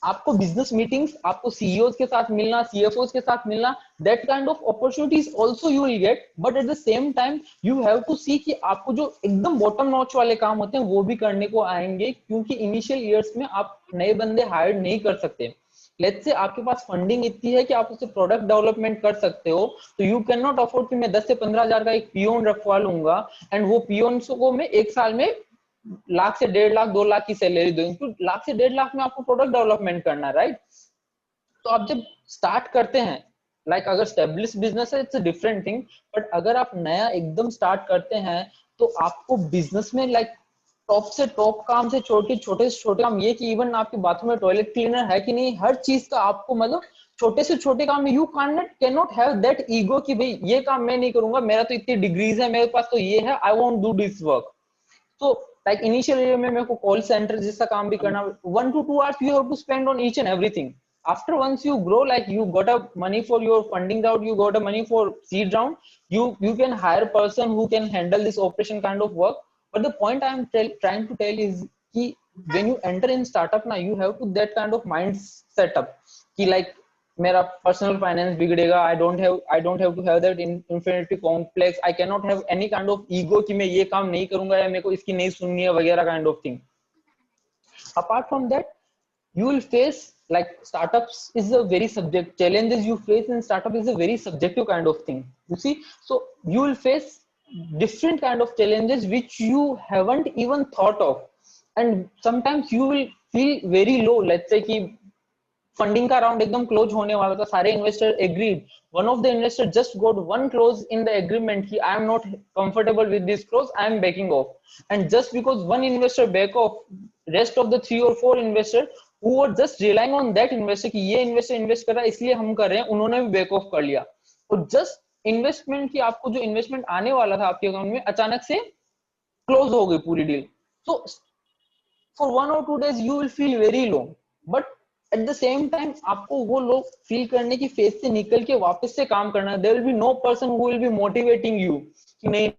I: आपको बिजनेस मीटिंग्स, आपको सीईओज के साथ मिलना, सीएफओज के साथ मिलना, that kind of opportunities also you will get, but at the same time you have to see कि आपको जो एकदम बॉटम नॉच वाले काम होते हैं वो भी करने को आएंगे, क्योंकि इनिशियल ईयर्स में आप नए बंदे हायर नहीं कर सकते. लेट्स से आपके पास फंडिंग इतनी है कि आप उससे प्रोडक्ट डेवलपमेंट कर सकते हो, तो यू कैन नॉट अफोर्ड कि मैं 10 से 15 हजार का एक पियोन रखवा लूंगा एंड वो पियोन को मैं एक साल में लाख से 1.5 लाख 2 लाख की सैलरी दूं. तो लाख से 1.5 लाख में आपको प्रोडक्ट डेवलपमेंट करना है, राइट? तो आप जब स्टार्ट करते हैं, लाइक अगर स्टेब्लिश बिजनेस है it's a different thing, but अगर आप नया एकदम स्टार्ट करते हैं तो आपको बिजनेस में लाइक टॉप से टॉप काम से छोटे से छोटे काम, ये कि इवन आपके बाथरूम में टॉयलेट क्लीनर है कि नहीं, हर चीज का आपको मतलब छोटे से छोटे काम में you can not have that ego कि भाई ये काम मैं नहीं करूंगा, मेरा तो इतनी डिग्रीज है, मेरे पास तो ये है, I won't do this work. तो लाइक इनिशियल ईयर में मेरे को कॉल सेंटर जैसा काम भी करना, 1 to 2 hours you have to spend on each and everything. After once you grow, like you got a money for your funding round, you got a money for seed round, you can hire a person who can handle this operation kind of work. But the point I am trying to tell is कि when you enter in startup now, you have to that kind of mind setup कि like मेरा personal finance बिगड़ेगा, I don't have to have that infinity complex, I can not have any kind of ego कि मैं ये काम नहीं करूंगा या मेरे को इसकी नहीं सुननी है वगैरह kind of thing. Apart from that you will face like startups is a very subject challenges you face in startup is a very subjective kind of thing, you see. So you will face different kind of challenges which you haven't even thought of, and sometimes you will feel very low. Let's say कि funding का round एकदम close होने वाला था, सारे investor agreed, one of the investor just got one clause in the agreement कि I am not comfortable with this clause, I am backing off, and just because one investor back off, rest of the 3 or 4 investor who were just relying on that investor कि ये investor invest कर रहा है इसलिए हम कर रहे हैं, उन्होंने भी बैक ऑफ कर लिया. तो जस्ट इन्वेस्टमेंट की आपको जो इन्वेस्टमेंट आने वाला था आपके अकाउंट में अचानक से क्लोज हो गई पूरी deal. So for 1 or 2 days you will feel very low, but at the same time आपको वो लोग फील करने की फेज से निकल के वापस से काम करना. there will be no person who will be motivating you कि नहीं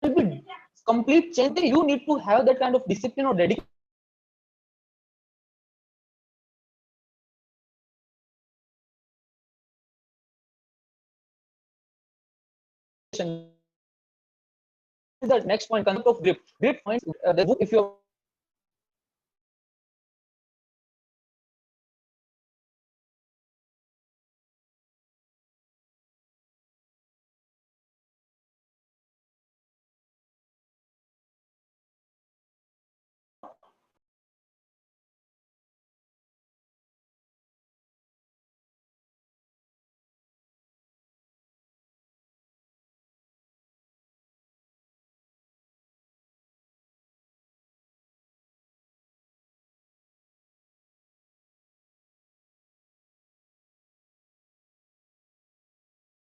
I: will be complete change. You need to have that kind of discipline or dedication the next point, concept of grip points. The book, if you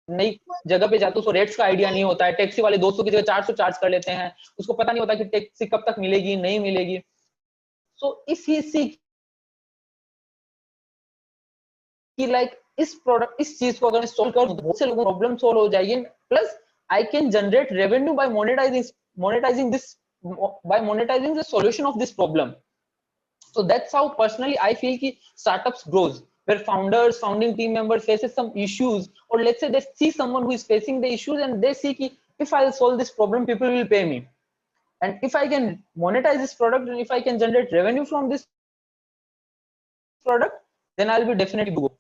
I: नई जगह पे जाते हो, उसको rates का idea नहीं होता है, टैक्सी वाले 200 की जगह 400 चार्ज कर लेते हैं, उसको पता नहीं होता कि टैक्सी कब तक मिलेगी नहीं मिलेगी. सो इसी कि लाइक इस प्रोडक्ट इस चीज को अगर मैं सॉल्व करूं तो बहुत से लोगों को प्रॉब्लम सॉल्व हो जाएगी, plus I can generate revenue by monetising the solution of this problem. So that's how personally I feel कि startups grows, where founding team members faces some issues, or let's say they see someone who is facing the issues and they see कि if I solve this problem, people will pay me, and if I can monetize this product and if I can generate revenue from this product, then I'll be definitely go.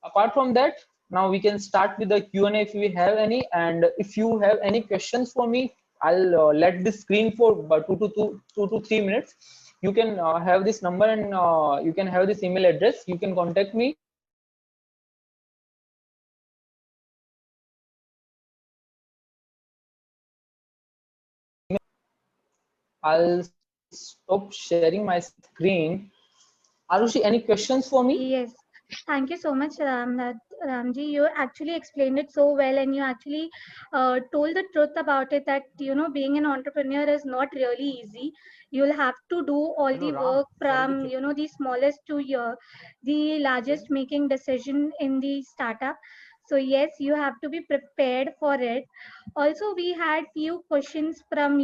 I: Apart from that, now we can start with the Q&A if we have any, and if you have any questions for me, I'll let this screen for 2 to 3 minutes. You can have this number and you can have this email address. You can contact me. I'll stop sharing my screen. Aarushi, any questions for me?
A: Yes. Thank you so much, Ramji. You actually explained it so well, and you actually told the truth about it, that being an entrepreneur is not really easy. You'll have to do all
C: Hello,
A: the
C: Ram.
A: work
C: Sorry to
A: from
C: check.
A: the smallest to the largest making decision in the startup. So yes, you have to be prepared for it. Also, we had few questions from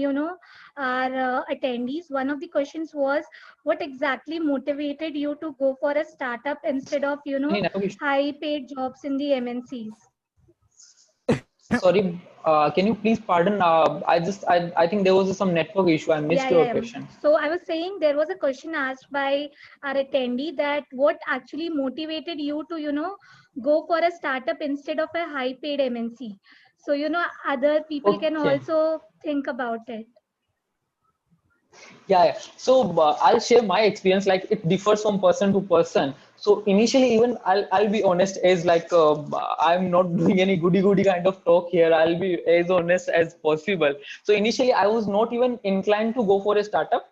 A: our attendees. One of the questions was, what exactly motivated you to go for a startup instead of
I: Any network issue?
A: high paid jobs in the MNCs?
I: Sorry, can you please pardon? I think there was some network issue. I missed your
A: Yeah.
I: question.
A: So I was saying there was a question asked by our attendee, that what actually motivated you to go for a startup instead of a high paid MNC. So other people can
I: Okay.
A: also think about it.
I: Yeah. So I'll share my experience. Like it differs from person to person. So initially, even I'll be honest, as like I'm not doing any goody kind of talk here. I'll be as honest as possible. So initially, I was not even inclined to go for a startup.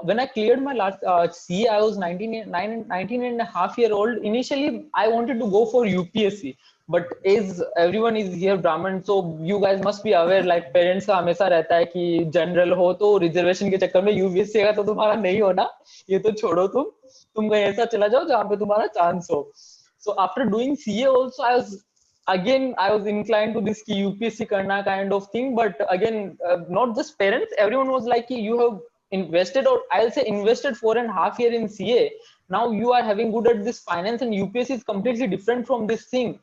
I: When I cleared my last CA, I was 19 and a half year old. Initially, I wanted to go for UPSC. But as everyone is here Brahmin, so you guys must be aware, like parents का हमेशा रहता है कि general हो तो reservation के चक्कर में यूपीएससी का तो तुम्हारा नहीं होना, ये तो छोड़ो, तुम कहीं ऐसा चला जाओ जहाँ पे तुम्हारा चांस हो. So after doing CA also, I was inclined to this ki UPSC karna kind of thing. But again, not just parents, everyone was like, you have invested, or I'll say invested 4.5 years in CA. Now you are having good at this finance, and UPSC is completely different from this thing.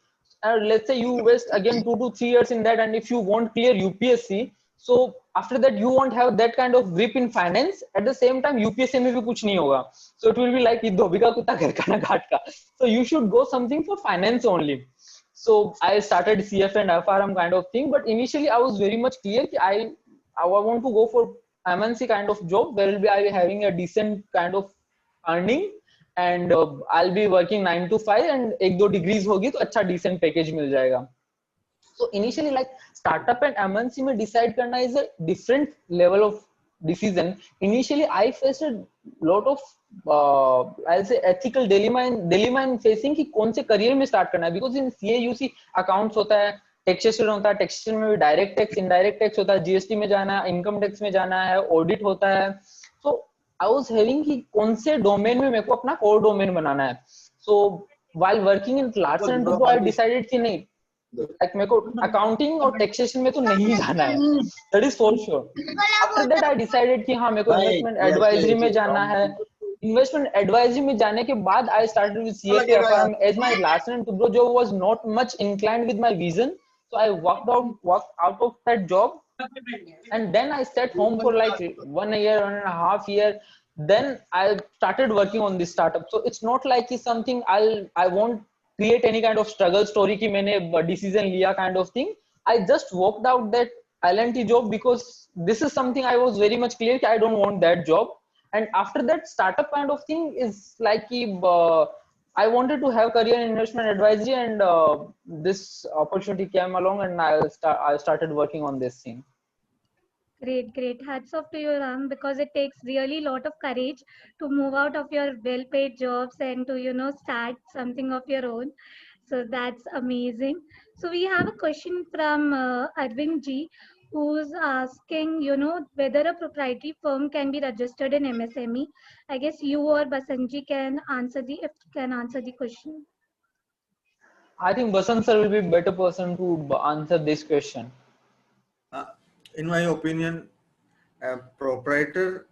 I: Let's say you invest again 2 to 3 years in that, and if you won't clear UPSC, so after that you won't have that kind of grip in finance. At the same time, UPSC में भी कुछ नहीं होगा. So it will be like धोबी का कुत्ता घर का ना घाट का. So you should go something for finance only. So I started CF and FRM kind of thing, but initially I was very much clear that I want to go for MNC kind of job where I will be having a decent kind of earning, and I'll be working 9 to 5, and एक दो degrees होगी तो अच्छा decent package मिल जाएगा. So initially, like startup and MNC में decide करना is a different level of decision. Initially, I faced a lot of I'll say ethical dilemma in facing कि कौन से career में start करना है, because in CA you see accounts होता है, taxation होता है, taxation में भी direct tax, indirect tax होता है, GST में जाना है, income tax में जाना है, audit होता है. So I was having कि कौन से domain में मेरे को अपना core domain बनाना है. So while working in Larsen and Toubro, I decided कि नहीं, like मेरे को accounting और taxation में तो नहीं जाना है. That is for sure. After that I decided कि हाँ मेरे को investment advisory में जाना है. Investment advisory में जाने के बाद I started with CFA FRM, as my Larsen and Toubro job was not much inclined with my vision. So I walked out of that job, and then I stayed home for like 1.5 years. Then I started working on this startup. So it's not like it's something I won't create any kind of struggle story कि मैंने decision लिया kind of thing. I just walked out that L&T job because this is something I was very much clear that I don't want that job. And after that, startup kind of thing is like I wanted to have career in investment advisory, and this opportunity came along, and I started working on this thing.
A: Great. Hats off to you, Ram, because it takes really a lot of courage to move out of your well-paid jobs and to start something of your own. So that's amazing. So we have a question from Arvind G, who's asking, whether a proprietary firm can be registered in MSME. I guess you or Basanji can answer the question.
I: I think Basant sir will be a better person to answer this question.
G: In my opinion, proprietor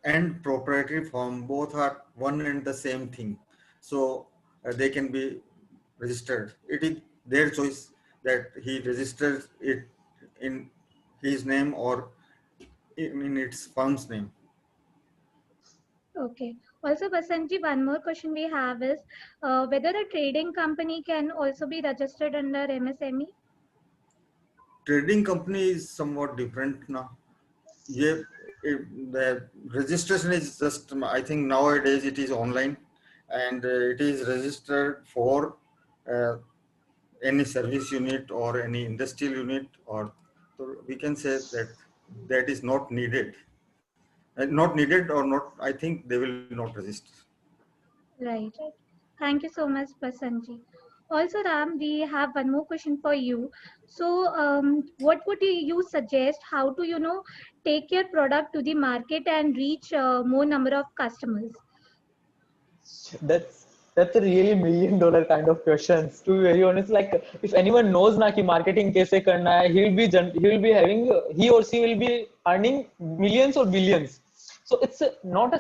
G: and proprietary firm both are one and the same thing. So they can be registered. It is their choice that he registers it in his name or in its firm's name.
A: Okay. Also, Basanji, one more question we have is whether a trading company can also be registered under MSME?
G: trading company is somewhat different now. The registration is just, I think nowadays it is online, and it is registered for any service unit or any industrial unit, or so we can say that that is not needed. Not needed or not, I think they will not register.
A: Right. Thank you so much, Basanji. Also, Ram, we have one more question for you. So, what would you suggest how to, take your product to the market and reach more number of customers?
I: That's a really $1 million kind of questions. To be very honest, like if anyone knows na कि marketing कैसे करना है, he or she will be earning millions or billions. So it's not a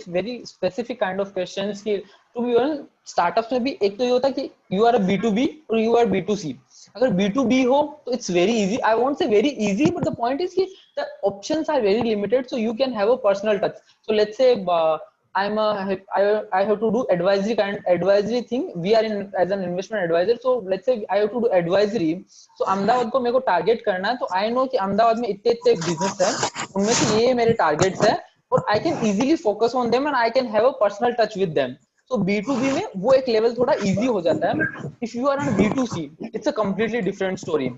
I: very specific kind of questions कि to be honest, startups में भी एक तो ये होता है कि you are a B2B or you are B2C. अगर B2B हो तो it's very easy. I won't say very easy, but the point is कि the options are very limited, so you can have a personal touch. So let's say I have to do advisory thing. We are in as an investment advisor. So let's say I have to do advisory. So Ahmedabad को मेरे को target करना है, तो I know कि अहमदाबाद में इतने business है, उनमें से ये मेरे targets है, और I can easily focus on them and I can have a personal touch with them. So B2B में वो एक level थोड़ा easy हो जाता है. But if you are on B2C, it's a completely different story.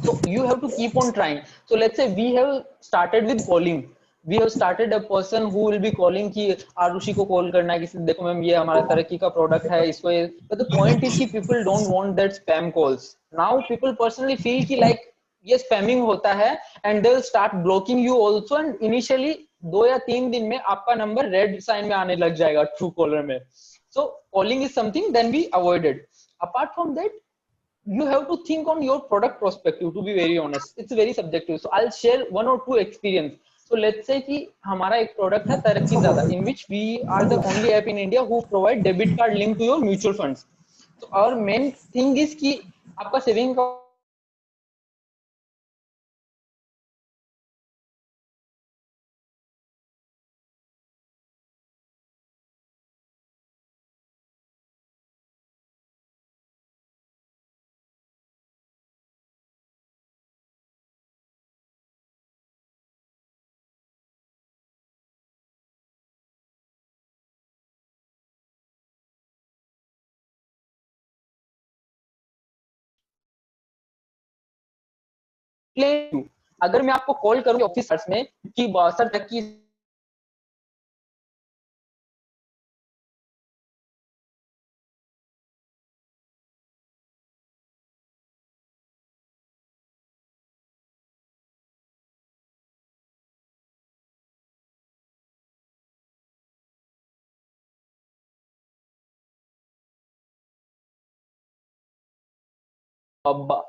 I: So you have to keep on trying. So let's say we have started with calling. We have started a person who will be calling कि आरुषि को call करना है कि देखो ma'am ये हमारा तरक्की का प्रोडक्ट है इसको ये. But the point is कि people don't want that spam calls. Now people personally feel कि like ये spamming होता है and they will start blocking you also, and initially 2 या 3 दिन में आपका नंबर रेड साइन में आने लग जाएगा ट्रू कॉलर में. So calling is something then we avoided. Apart from that, you have to think on your product perspective. To be very honest, it's very subjective. So I'll share 1 or 2 experience. So let's say कि हमारा एक product है तरक्की ज़्यादा, in which we are the only app in India who provide debit card link to your mutual funds. So our main thing is कि आपका saving अगर मैं आपको कॉल करूँ ऑफिस में कि सर तरक्की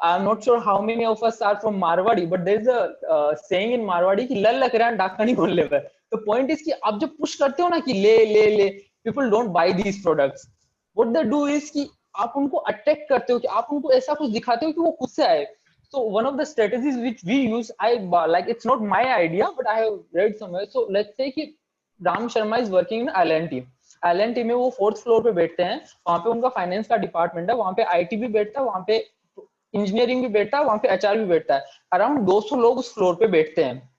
I: I'm not sure how many of us are from Marwadi, but there's a saying in Marwadi कि लल लग रहा है डाका नहीं बोल ले. The point is कि आप जब push करते हो ना कि ले people don't buy these products. What they do is कि आप उनको attract करते हो कि आप उनको ऐसा कुछ दिखाते हो कि वो खुद से आए. So one of the strategies which we use, like it's not my idea, but I have read somewhere. So let's say कि Ram Sharma is working in L&T. L&T में वो 4th floor पे बैठते हैं, वहाँ पे उनका फाइनेंस का डिपार्टमेंट है, वहाँ पे IT भी बैठता है, वहाँ पे इंजीनियरिंग भी बैठता है, वहां पे एचआर भी बैठता है. अराउंड 200 लोग उस फ्लोर पे बैठते हैं.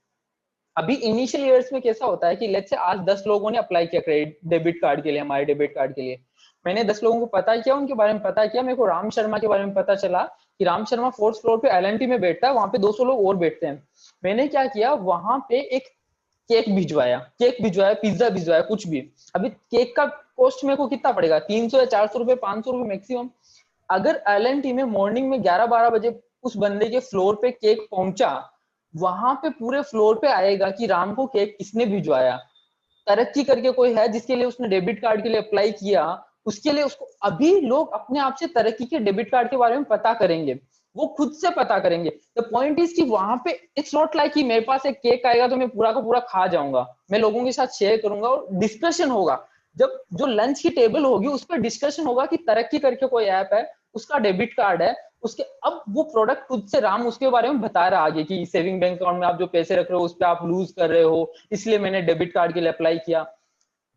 I: अभी इनिशियल ईयर्स में कैसा होता है कि लेट्स से आज 10 लोगों ने अप्लाई किया क्रेडिट डेबिट कार्ड के लिए, हमारे डेबिट कार्ड के लिए. मैंने 10 लोगों को पता किया, उनके बारे में पता किया, मेरे को राम शर्मा के बारे में पता चला कि राम शर्मा 4th फ्लोर पे L&T में बैठता है, वहां पे 200 लोग और बैठते हैं. मैंने क्या किया, वहां पे एक केक भिजवाया, पिज्जा भिजवाया, कुछ भी. अभी केक का कॉस्ट मेरे को कितना पड़ेगा, 300 या 400 रुपए, 500 रुपए मैक्सिमम. अगर L&T में मॉर्निंग में 11-12 बजे उस बंदे के फ्लोर पे केक पहुंचा, वहां पे पूरे फ्लोर पे आएगा कि राम को केक किसने भिजवाया. तरक्की करके कोई है जिसके लिए उसने डेबिट कार्ड के लिए अप्लाई किया, उसके लिए उसको अभी लोग अपने आप से तरक्की के डेबिट कार्ड के बारे में पता करेंगे, वो खुद से पता करेंगे. द पॉइंट इज कि वहां पे इट्स नॉट लाइक कि मेरे पास एक केक आएगा तो मैं पूरा का पूरा खा जाऊंगा. मैं लोगों के साथ शेयर करूंगा और डिस्कशन होगा. जब जो लंच की टेबल होगी उस पर डिस्कशन होगा कि तरक्की करके कोई ऐप है, उसका डेबिट कार्ड है, उसके अब वो प्रोडक्ट खुद से राम उसके बारे में बता रहा आगे कि सेविंग बैंक अकाउंट में आप जो पैसे रख रहे हो उस पर आप लूज कर रहे हो, इसलिए मैंने डेबिट कार्ड के लिए अप्लाई किया.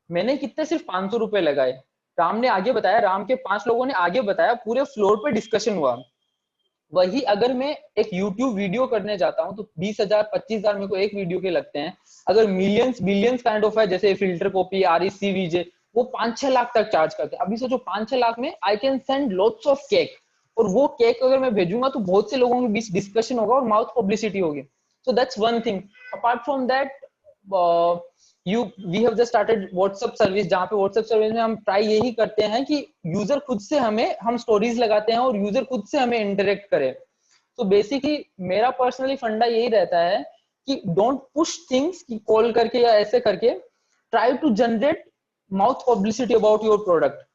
I: मैंने कितने सिर्फ 500 रुपए लगाए. राम ने आगे बताया, राम के 5 लोगों ने आगे बताया, पूरे फ्लोर पे डिस्कशन हुआ. वही अगर मैं एक YouTube वीडियो करने जाता हूँ तो 20,000 25,000 मेरे को एक वीडियो के लगते हैं। अगर मिलियंस बिलियंस काइंड ऑफ है जैसे फिल्टर कॉपी REC VJ, वो 5-6 लाख तक चार्ज करते हैं। अभी सोचो 5-6 लाख में I can send lots of cake, और वो केक अगर मैं भेजूंगा तो बहुत से लोगों के बीच डिस्कशन होगा और माउथ पब्लिसिटी होगी। So that's one thing. Apart from that we have just started WhatsApp service, जहाँ पे व्हाट्सएप सर्विस में हम ट्राई यही करते हैं कि यूजर खुद से हम स्टोरीज लगाते हैं और यूजर खुद से हमें इंटरेक्ट करे। तो बेसिकली मेरा पर्सनली फंडा यही रहता है कि डोंट पुश थिंग्स कि कॉल करके या ऐसे करके, try to generate mouth publicity about your product,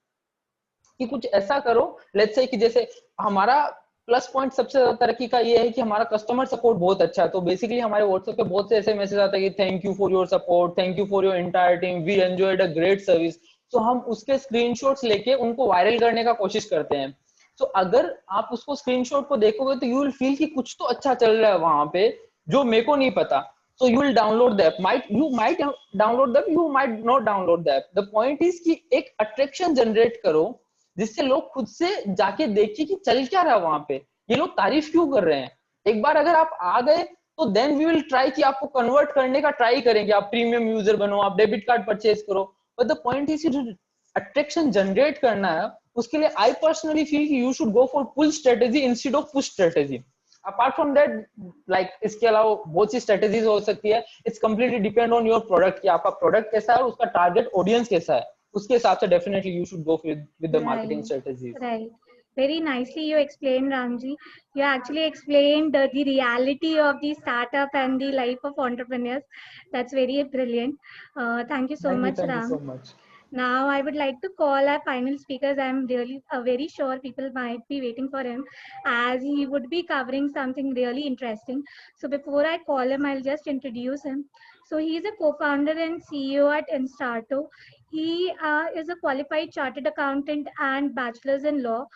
I: कि कुछ ऐसा करो। लेट्स से कि जैसे हमारा प्लस पॉइंट सबसे ज्यादा तरक्की का ये है कि हमारा कस्टमर सपोर्ट बहुत अच्छा है। तो बेसिकली हमारे व्हाट्सएप पे बहुत से ऐसे मैसेज आते हैं कि thank you for your support, thank you for your entire team, we enjoyed a great service. तो हम उसके स्क्रीनशॉट्स लेके उनको वायरल करने का कोशिश करते हैं। तो अगर आप उसको स्क्रीनशॉट को देखोगे तो यू विल फील कि कुछ तो अच्छा चल रहा है वहां पे जो मेरे को नहीं पता। So you will download the app. You might download the app, you might not download the app. The point is कि एक attraction generate करो जिससे लोग खुद से जाके देखें कि चल क्या रहा है वहां पे, ये लोग तारीफ क्यों कर रहे हैं। एक बार अगर आप आ गए तो देन वी विल ट्राई कि आपको कन्वर्ट करने का ट्राई करेंगे, आप प्रीमियम यूजर बनो, आप डेबिट कार्ड परचेज करो। But the point is attraction generate करना है, उसके लिए आई पर्सनली फील कि you should go for pull strategy instead of push strategy. Apart from that like इसके अलावा बहुत सी स्ट्रेटेजीज हो सकती है। It's completely depend on your product कि आपका प्रोडक्ट कैसा है और उसका टारगेट ऑडियंस कैसा है, उसके हिसाब से definitely you should go with the marketing strategies.
A: Right. Very nicely you explained, Ramji. You actually explained the reality of the startup and the life of entrepreneurs. That's very brilliant. Thank you so much,
I: Thank you
A: Ram.
I: so much.
A: Now I would like to call our final speakers. I'm really very sure people might be waiting for him as he would be covering something really interesting. So before I call him, I'll just introduce him. So he is a co-founder and CEO at Instarto. He is a qualified chartered accountant and bachelor's in law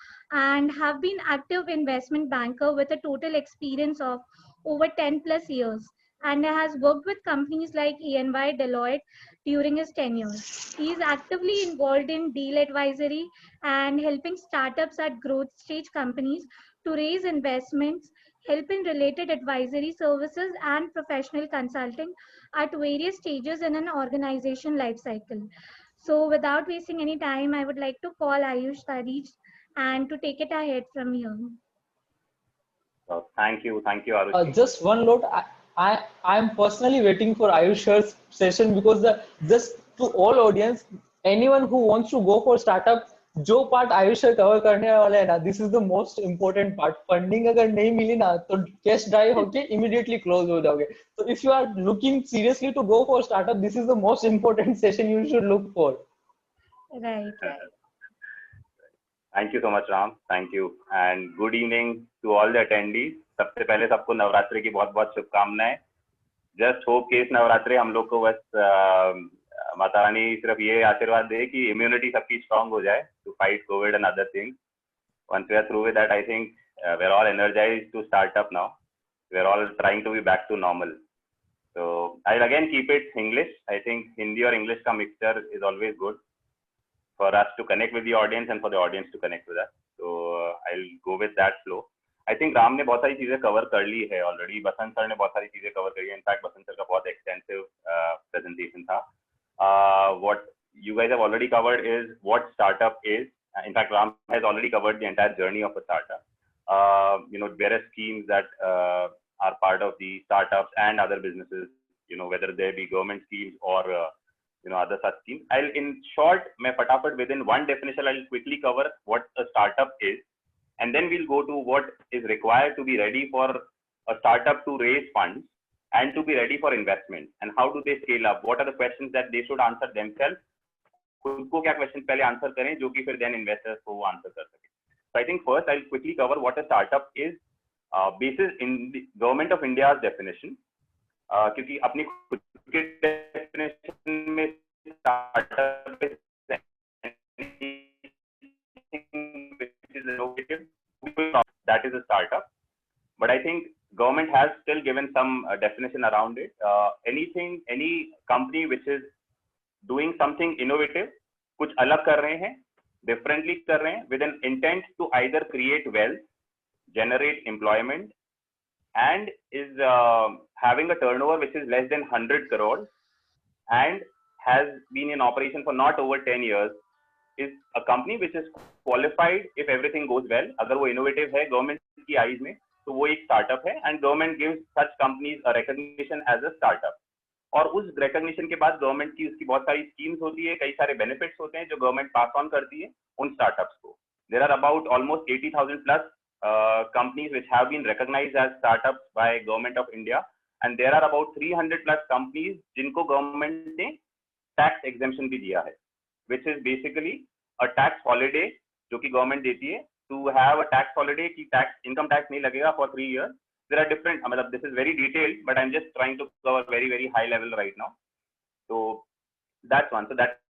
A: and have been active investment banker with a total experience of over 10 plus years and has worked with companies like EY, Deloitte during his tenure. He is actively involved in deal advisory and helping startups at growth stage companies to raise investments, help in related advisory services and professional consulting at various stages in an organization life cycle. So without wasting any time, I would like to call Ayush Dadhich and to take it ahead from here.
J: So thank you, Aarushi.
I: Just one note, I'm personally waiting for Ayush's session because just to all audience, anyone who wants to go for startup, जो part Ayush cover करने वाले है ना, this is the most important part. Funding अगर नहीं मिली ना तो कैश ड्राई होके इमीडिएटली क्लोज हो जाओगे। तो if you are looking seriously to go for startup, this is the most important session you should look for.
A: Right.
J: Thank you so much, Ram. Thank you and good evening to all the attendees. सबसे पहले सबको नवरात्रि की बहुत-बहुत शुभकामनाएं। Just hope कि इस नवरात्रि हम लोग को बस माता रानी सिर्फ ये आशीर्वाद दे कि इम्यूनिटी सबकी स्ट्रांग हो जाए to fight COVID and other things. Once we are through with that, I think we're all energized to start up now. We're all trying to be back to normal. So I'll again keep it English. I think Hindi or English ka mixture is always good for us to connect with the audience and for the audience to connect with us. So I'll go with that flow. I think Ram ने बहुत सारी चीजें cover कर ली है already, बसंत sir ने बहुत सारी चीजें कवर करी है। इनफैक्ट बसंत सर का बहुत एक्सटेंसिव प्रेजेंटेशन था। What you guys have already covered is what startup is. In fact, Ram has already covered the entire journey of a startup. Various schemes that are part of the startups and other businesses, whether they be government schemes or other such schemes. In short, मैं फटाफट within one definition, I'll quickly cover what a startup is, and then we'll go to what is required to be ready for a startup to raise funds and to be ready for investment, and how do they scale up, what are the questions that they should answer themselves, खुद को क्या question पहले answer करें जो कि फिर then investors को वो आंसर कर सके। So I think first I'll quickly cover what a startup is basis in the government of India's definition, क्योंकि अपनी खुद के definition में startup is anything which is innovative, that is a startup. But I think government has still given some definition around it. Any company which is doing something innovative, कुछ अलग कर रहे हैं, differently कर रहे हैं, with an intent to either create wealth generate employment, and is having a turnover which is less than 100 crores and has been in operation for not over 10 years, is a company which is qualified if everything goes well. अगर वो innovative है government की eyes में, तो वो एक startup है, and government gives such companies a recognition as a startup. और उस recognition के बाद government की उसकी बहुत सारी schemes होती है, कई सारे benefits होते हैं जो government pass on करती है उन startups को. There are about almost 80,000 plus companies which have been recognized as startups by Government of India, and there are about 300 plus companies जिनको government ने tax exemption भी दिया है, which is basically a tax holiday जो कि government देती है, to have a tax holiday कि income tax नहीं लगेगा for 3 years. There are different, मतलब this is very detailed, but I'm just trying to cover very high level right now. So that's one. So that